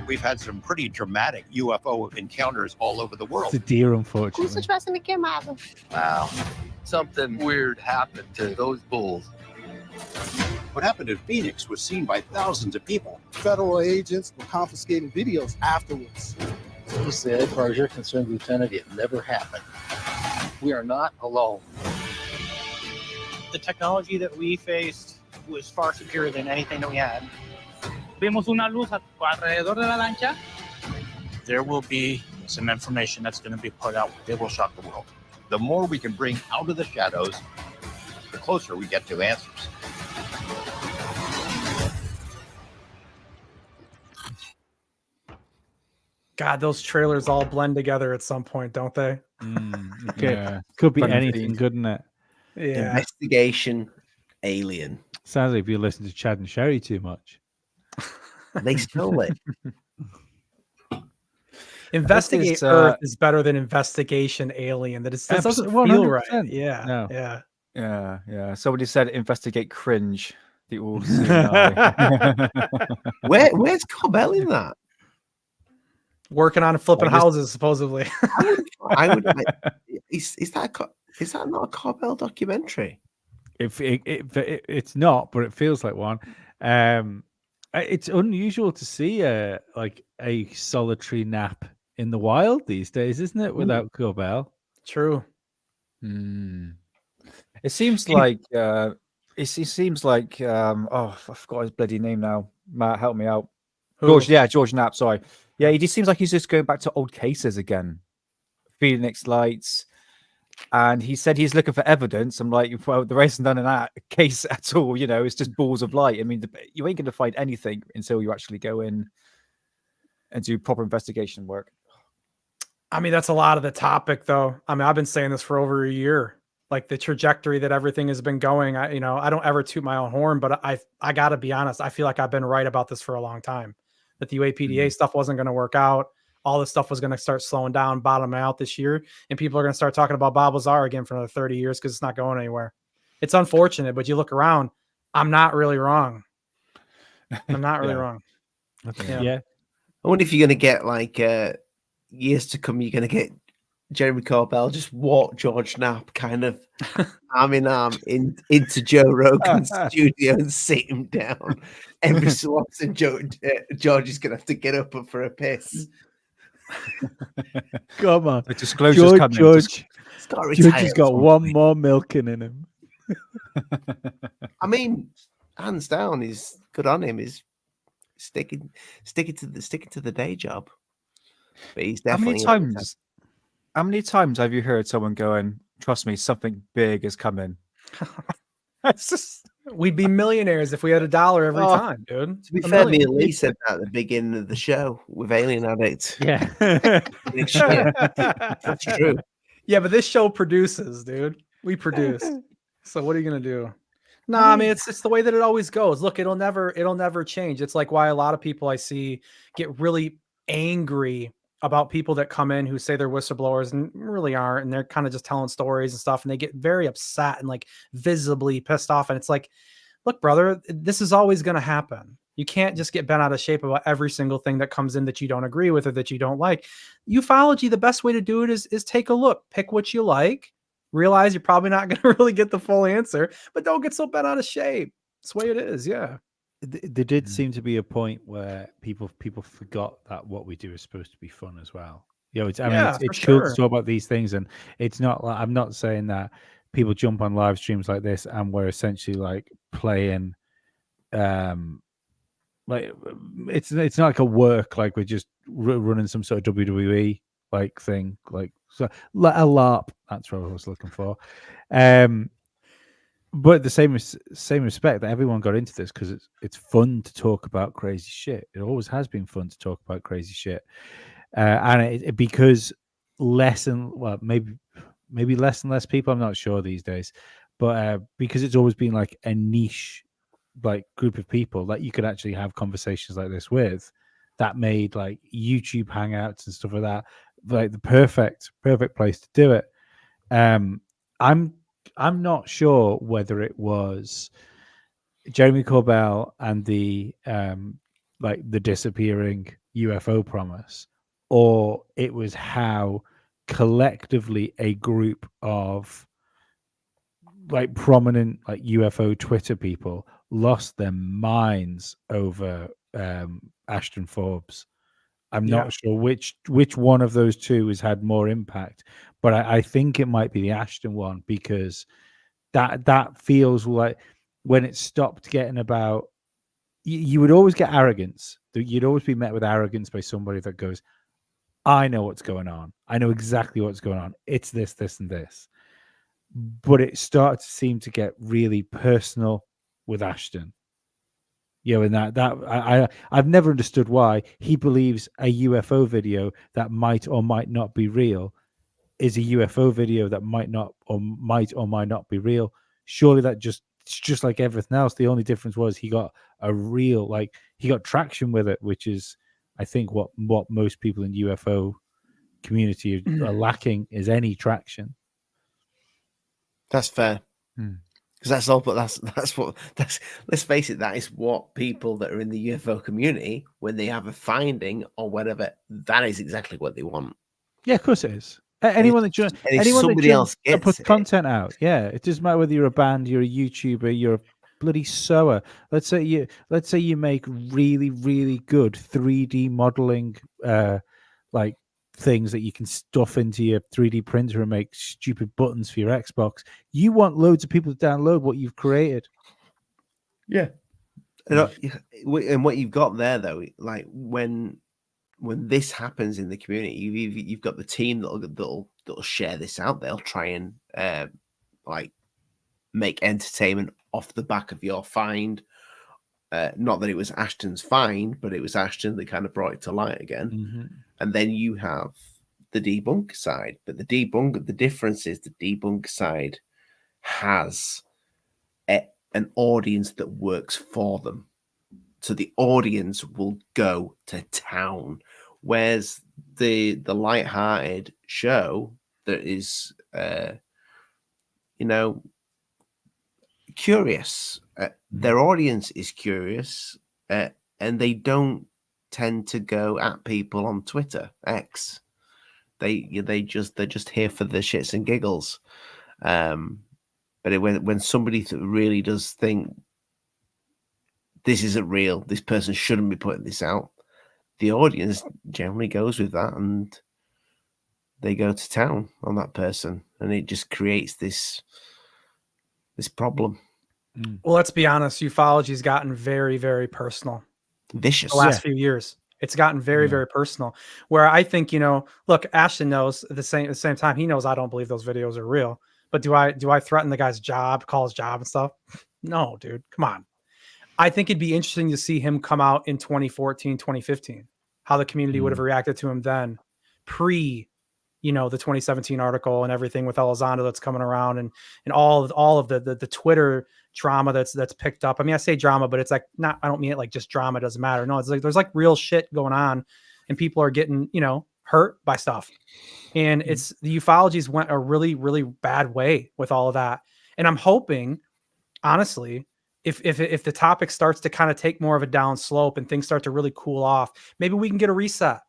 We've had some pretty dramatic UFO encounters all over the world. It's a deer, unfortunately. Wow. Something weird happened to those bulls. What happened in Phoenix was seen by thousands of people. Federal agents were confiscating videos afterwards. You said, as far as you're concerned, Lieutenant, it never happened. We are not alone. The technology that we faced was far superior than anything that we had. Vimos una luz alrededor de la lancha. There will be some information that's going to be put out. It will shock the world. The more we can bring out of the shadows, the closer we get to answers. God, those trailers all blend together at some point, don't they? Okay. Yeah. Could be Fun anything, theme. couldn't it? Yeah. Investigation Alien. Sounds like you listen to Chad and Sherry too much. They stole it. Investigate Earth is better than investigation alien. That doesn't feel right. 100%. Yeah, No. Yeah. Somebody said investigate cringe. The all-seeing eye. Where's Corbell in that? Working on flipping houses, supposedly. I would. Is that not a Corbell documentary? It's not, but it feels like one. It's unusual to see a solitary nap in the wild these days, isn't it? Without Corbell. True. It seems like oh, I forgot his bloody name now. Matt, help me out. Who? George Knapp. Sorry. Yeah, he just seems like he's just going back to old cases again. Phoenix Lights. And he said he's looking for evidence. I'm like, well, there isn't none in that case at all. You know, it's just balls of light. I mean, you ain't going to find anything until you actually go in and do proper investigation work. I mean, that's a lot of the topic, though. I mean, I've been saying this for over a year. Like the trajectory that everything has been going. I don't ever toot my own horn, but I got to be honest. I feel like I've been right about this for a long time. That the UAPDA stuff wasn't going to work out. All this stuff was going to start slowing down, bottoming out this year, and people are going to start talking about Bob Lazar again for another 30 years because it's not going anywhere. It's unfortunate, but you look around, I'm not really wrong. I'm not really wrong. Yeah. I wonder if you're going to get like years to come, you're going to get Jeremy Corbell just walk George Knapp kind of arm in arm into Joe Rogan's studio and sit him down. Every so often, George is going to have to get up for a piss. Come on. The disclosure's coming. George has got one more milking in him. I mean, hands down, he's good on him. He's sticking to the day job. But he's definitely. How many times have you heard someone going, "Trust me, something big is coming"? That's just. We'd be millionaires if we had $1 every time, dude. To be fair, me and Lee said that at the beginning of the show with Alien Addict. Yeah. That's true. Yeah, but this show produces, dude. We produce. So what are you gonna do? No, I mean it's the way that it always goes. Look, it'll never change. It's like why a lot of people I see get really angry about people that come in who say they're whistleblowers and really aren't, and they're kind of just telling stories and stuff, and they get very upset and like visibly pissed off. And it's like, look, brother, this is always going to happen. You can't just get bent out of shape about every single thing that comes in that you don't agree with or that you don't like. Ufology, the best way to do it is take a look, pick what you like, realize you're probably not going to really get the full answer, but don't get so bent out of shape. That's the way it is. Yeah. There did seem to be a point where people forgot that what we do is supposed to be fun as well. You know, it's cool to talk about these things, and it's not like I'm not saying that people jump on live streams like this and we're essentially like playing, like it's not like a work, like we're just running some sort of WWE like thing, like so, a LARP. That's what I was looking for. But the same respect that everyone got into this because it's fun to talk about crazy shit. It always has been fun to talk about crazy shit, and because maybe less and less people. I'm not sure these days, but because it's always been like a niche, like group of people that you could actually have conversations like this with. That made like YouTube hangouts and stuff like that like the perfect place to do it. I'm not sure whether it was Jeremy Corbell and the like the disappearing UFO promise, or it was how collectively a group of like prominent like UFO Twitter people lost their minds over Ashton Forbes. I'm not sure which one of those two has had more impact, but I think it might be the Ashton one because that feels like when it stopped getting about, you would always get arrogance. You'd always be met with arrogance by somebody that goes, I know what's going on. I know exactly what's going on. It's this, this, and this. But it started to seem to get really personal with Ashton. You know, and I've never understood why he believes a UFO video that might or might not be real is a UFO video that might or might not be real. Surely it's just like everything else. The only difference was he got a real, like he got traction with it, which is I think what most people in UFO community are lacking is any traction. That's fair. Hmm. Because that's all, but that's let's face it, that is what people that are in the UFO community, when they have a finding or whatever, that is exactly what they want. Yeah, of course it is. Anyone that somebody else puts gets it, content out, yeah, it doesn't matter whether you're a band, you're a YouTuber, you're a bloody sewer. Let's say you make really, really good 3D modeling like things that you can stuff into your 3D printer and make stupid buttons for your Xbox. You want loads of people to download what you've created. Yeah. And what you've got there, though, like when this happens in the community, you've got the team that'll share this out. They'll try and like make entertainment off the back of your find. Not that it was Ashton's find, but it was Ashton that kind of brought it to light again. Mm-hmm. And then you have the debunk side, but the difference is the debunk side has an audience that works for them. So the audience will go to town, whereas the light-hearted show that is, curious, their audience is curious, and they don't tend to go at people on Twitter, X. They're just here for the shits and giggles. But when somebody really does think this isn't real, this person shouldn't be putting this out, the audience generally goes with that, and they go to town on that person, and it just creates this problem. Well, let's be honest, ufology's gotten very, very personal. Vicious. The last few years. It's gotten very, very personal. Where I think, look, Ashton knows at the same time, he knows I don't believe those videos are real. But do I threaten the guy's job, call his job and stuff? No, dude. Come on. I think it'd be interesting to see him come out in 2014, 2015, how the community would have reacted to him then, pre, the 2017 article and everything with Elizondo that's coming around, and all of the Twitter drama that's picked up. I mean, I say drama, but it's like I don't mean it like just drama, doesn't matter. No, it's like there's like real shit going on, and people are getting, hurt by stuff. And it's the ufologies went a really, really bad way with all of that. And I'm hoping, honestly, if the topic starts to kind of take more of a down slope and things start to really cool off, maybe we can get a reset.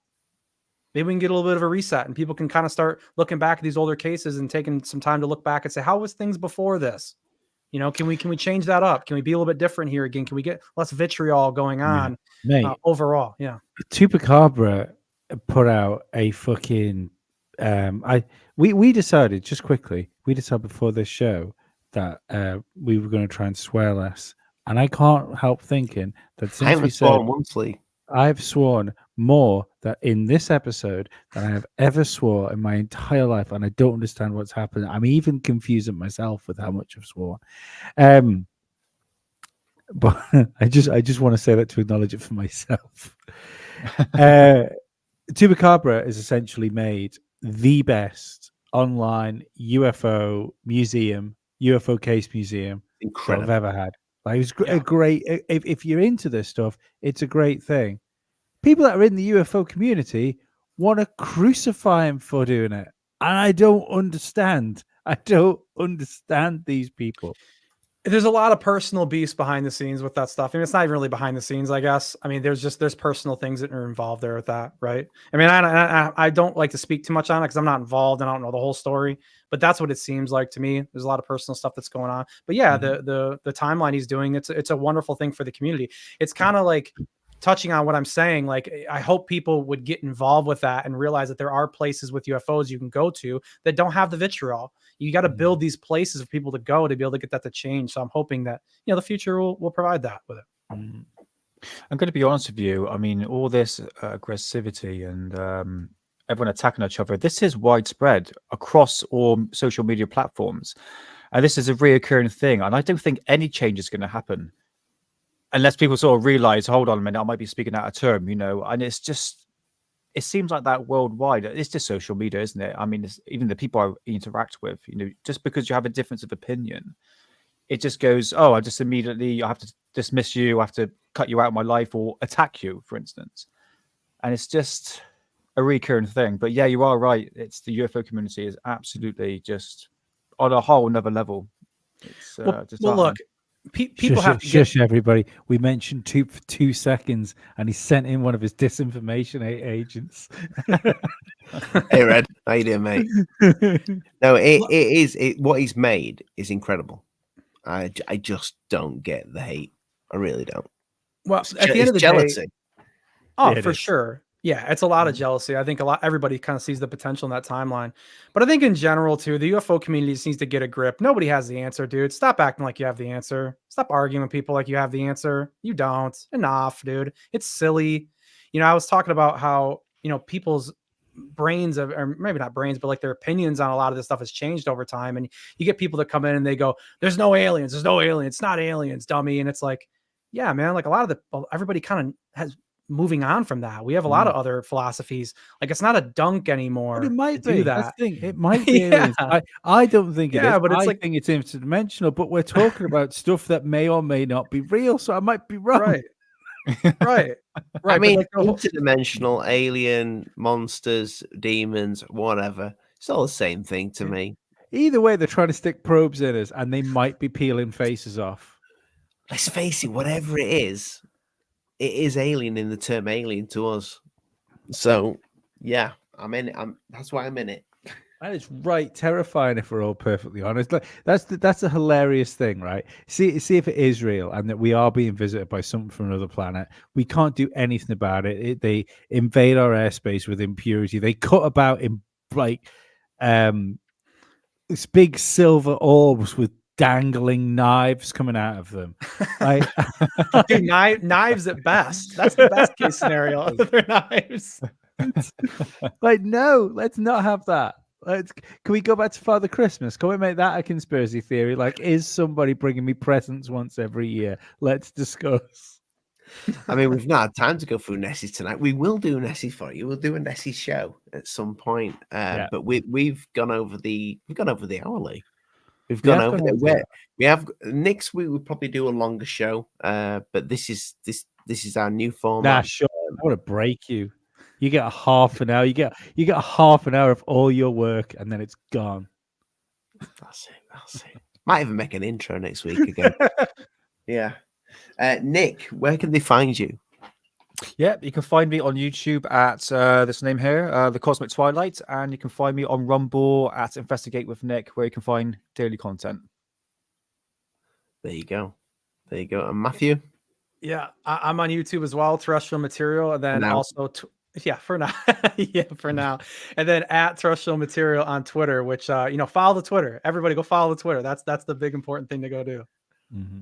Maybe we can get a little bit of a reset, and people can kind of start looking back at these older cases and taking some time to look back and say, how was things before this? Can we change that up? Can we be a little bit different here again? Can we get less vitriol going on overall? Yeah. Chupacabra put out a fucking we decided just quickly, before this show that we were going to try and swear less, and I can't help thinking that since we said monthly, I've sworn more that in this episode than I have ever swore in my entire life, and I don't understand what's happened. I'm even confused at myself with how much I've sworn. But I just want to say that to acknowledge it for myself. Chupacabra has essentially made the best online UFO museum, UFO case museum that I've ever had. Like, it was a great. If you're into this stuff, it's a great thing. People that are in the UFO community want to crucify him for doing it, and I don't understand. I don't understand these people. There's a lot of personal beefs behind the scenes with that stuff. I mean, it's not even really behind the scenes, I guess. I mean, there's personal things that are involved there with that, right? I mean, I don't like to speak too much on it because I'm not involved and I don't know the whole story, but that's what it seems like to me. There's a lot of personal stuff that's going on. But yeah, the timeline he's doing, it's a wonderful thing for the community. It's kind of like touching on what I'm saying. Like, I hope people would get involved with that and realize that there are places with UFOs you can go to that don't have the vitriol. You got to build these places for people to go to be able to get that to change. So I'm hoping that, the future will provide that with it. I'm going to be honest with you. I mean, all this aggressivity and everyone attacking each other, this is widespread across all social media platforms. And this is a reoccurring thing. And I don't think any change is going to happen unless people sort of realize, hold on a minute, I might be speaking out of term, and it's just, it seems like that worldwide. It's just social media, isn't it? I mean, it's, even the people I interact with, just because you have a difference of opinion, it just goes, oh, I just immediately, I have to dismiss you, I have to cut you out of my life or attack you, for instance. and it's just a recurring thing. But yeah, you are right. It's the UFO community is absolutely just on a whole another level. It's Well, just look, people have to shush, everybody. We mentioned Toop for 2 seconds, and he sent in one of his disinformation agents. Hey, Red. How you doing, mate? No, it is. What he's made is incredible. I just don't get the hate. I really don't. Well, at the end of the jealousy. day, oh, It for is. sure. Yeah, it's a lot of jealousy. I think everybody kind of sees the potential in that timeline. But I think in general, too, the UFO community just needs to get a grip. Nobody has the answer, dude. Stop acting like you have the answer. Stop arguing with people like you have the answer. You don't. Enough, dude. It's silly. I was talking about how, people's brains or maybe not brains, but like their opinions on a lot of this stuff has changed over time. And you get people that come in and they go, there's no aliens. There's no aliens. It's not aliens, dummy. And it's like, yeah, man, like a lot of everybody kind of has moving on from that. We have a lot of other philosophies. Like it's not a dunk anymore. But it might to be. do That's that. the thing. It might be. Yeah. I don't think it is. Yeah, but it's I like- think it's interdimensional. But we're talking about stuff that may or may not be real. So I might be wrong. Right. Right. I mean, Like the whole- interdimensional, alien, monsters, demons, whatever. It's all the same thing to me. Either way, they're trying to stick probes in us, and they might be peeling faces off. Let's face it, whatever it is alien in the term alien to us. So yeah, I'm in it. That's why I'm in it. That is right terrifying if we're all perfectly honest. Like that's a hilarious thing, right? See if it is real and that we are being visited by something from another planet. We can't do anything about it. They invade our airspace with impurity. They cut about in like this big silver orbs with dangling knives coming out of them. Like, Dude, knives at best. That's the best case scenario. They're knives. like, no, let's not have that. Can we go back to Father Christmas? Can we make that a conspiracy theory? Like, is somebody bringing me presents once every year? Let's discuss. I mean, we've not had time to go through Nessie's tonight. We will do Nessie for you. We'll do a Nessie show at some point. But we've gone over the hourly. We've gone over it. We have next week. We'll probably do a longer show. But this is our new format. Nah, sure. I want to break you. You get a half an hour. You get a half an hour of all your work, and then it's gone. That's it. Might even make an intro next week again. Yeah. Nick, where can they find you? Yeah, you can find me on YouTube at this name here, the Cosmic Twilight, and you can find me on Rumble at Investigate with Nick, where you can find daily content. There you go. And Matthew? Yeah, I'm on YouTube as well, Terrestrial Material, and then also for now. For now. And then at Terrestrial Material on Twitter, which follow the Twitter. Everybody go follow the Twitter. That's the big important thing to go do. Mm-hmm.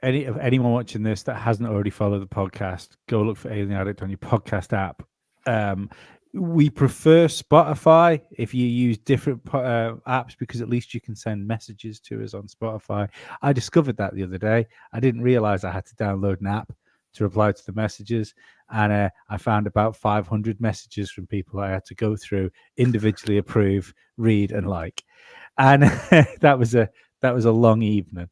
Anyone watching this that hasn't already followed the podcast, go look for Alien Addict on your podcast app. We prefer Spotify if you use different apps, because at least you can send messages to us on Spotify. I discovered that the other day. I didn't realize I had to download an app to reply to the messages, and I found about 500 messages from people I had to go through, individually approve, read, and like. And that was a long evening.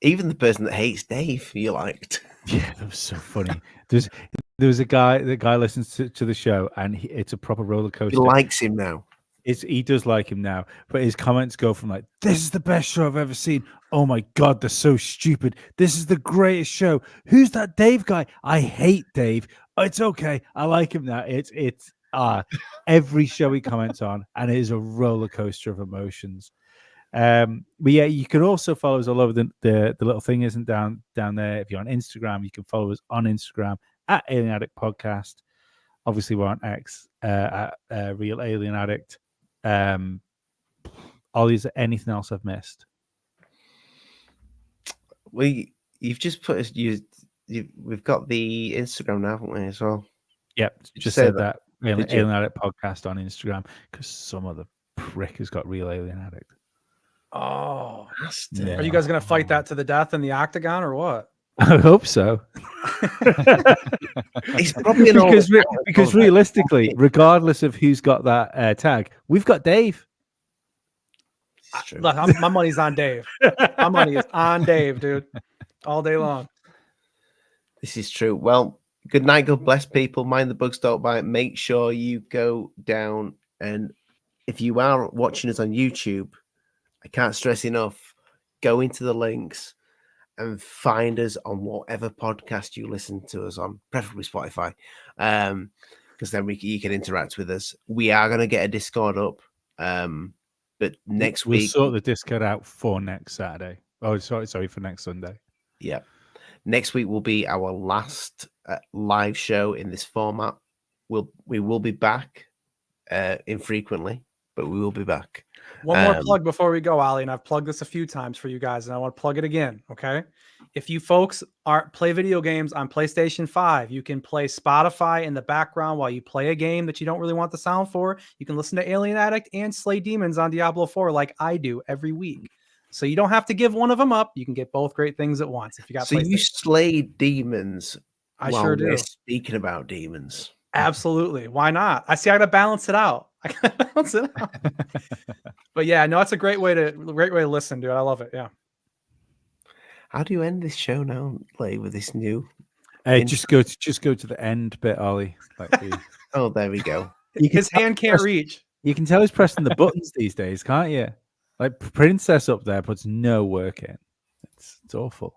Even the person that hates Dave, you liked. Yeah, that was so funny. There was a guy. The guy listens to the show, and it's a proper roller coaster. He likes him now. He does like him now, but his comments go from like, "This is the best show I've ever seen. Oh my god, they're so stupid. This is the greatest show. Who's that Dave guy? I hate Dave. Oh, it's okay. I like him now." It's every show he comments on, and it is a roller coaster of emotions. But yeah, you can also follow us all over. The little thing isn't down there. If you're on Instagram, you can follow us on Instagram at Alien Addict Podcast. Obviously, we're on X at Real Alien Addict. Ollie, is there anything else I've missed? You've just put us. We've got the Instagram now, haven't we, as well? Yep, just said that. Alien Addict Podcast on Instagram, because some other prick has got Real Alien Addict. Oh, yeah. Are you guys gonna fight that to the death in the octagon or what? I hope so. It's probably because realistically, regardless of who's got that tag, we've got Dave. Look, my money's on Dave. My money is on Dave, dude, all day long. This is true. Well, good night. God bless people. Mind the bugs, don't bite. Make sure you go down. And if you are watching us on YouTube, I can't stress enough, go into the links and find us on whatever podcast you listen to us on, preferably Spotify, because then you can interact with us. We are going to get a Discord up, but next we'll week sort the Discord out for next Saturday. Oh, sorry, for next Sunday. Yeah, next week will be our last live show in this format. We will be back infrequently, but we will be back. One more plug before we go, Ali, and I've plugged this a few times for you guys, and I want to plug it again, okay? If you folks play video games on PlayStation 5, you can play Spotify in the background while you play a game that you don't really want the sound for. You can listen to Alien Addict and Slay Demons on Diablo 4 like I do every week. So you don't have to give one of them up. You can get both great things at once if you got PlayStation. You slay demons. I sure do. Speaking about demons. Absolutely. Why not? I got to balance it out. But yeah, no, it's a great way to listen, dude. I love it. Yeah. How do you end this show now, Lay, with this new? Just go to the end bit, Ollie. Oh, there we go. His hand can't reach. You can tell he's pressing the buttons these days, can't you? Like Princess up there puts no work in. It's awful.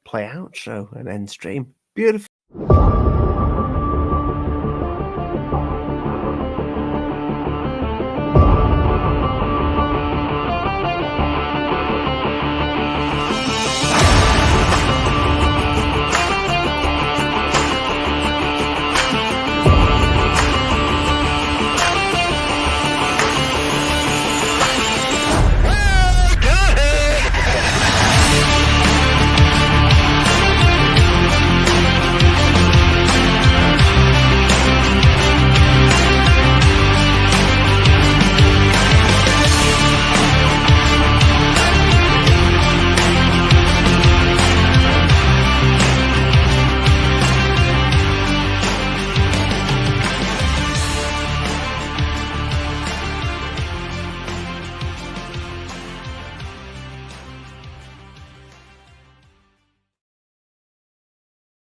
Play outro and end stream. Beautiful.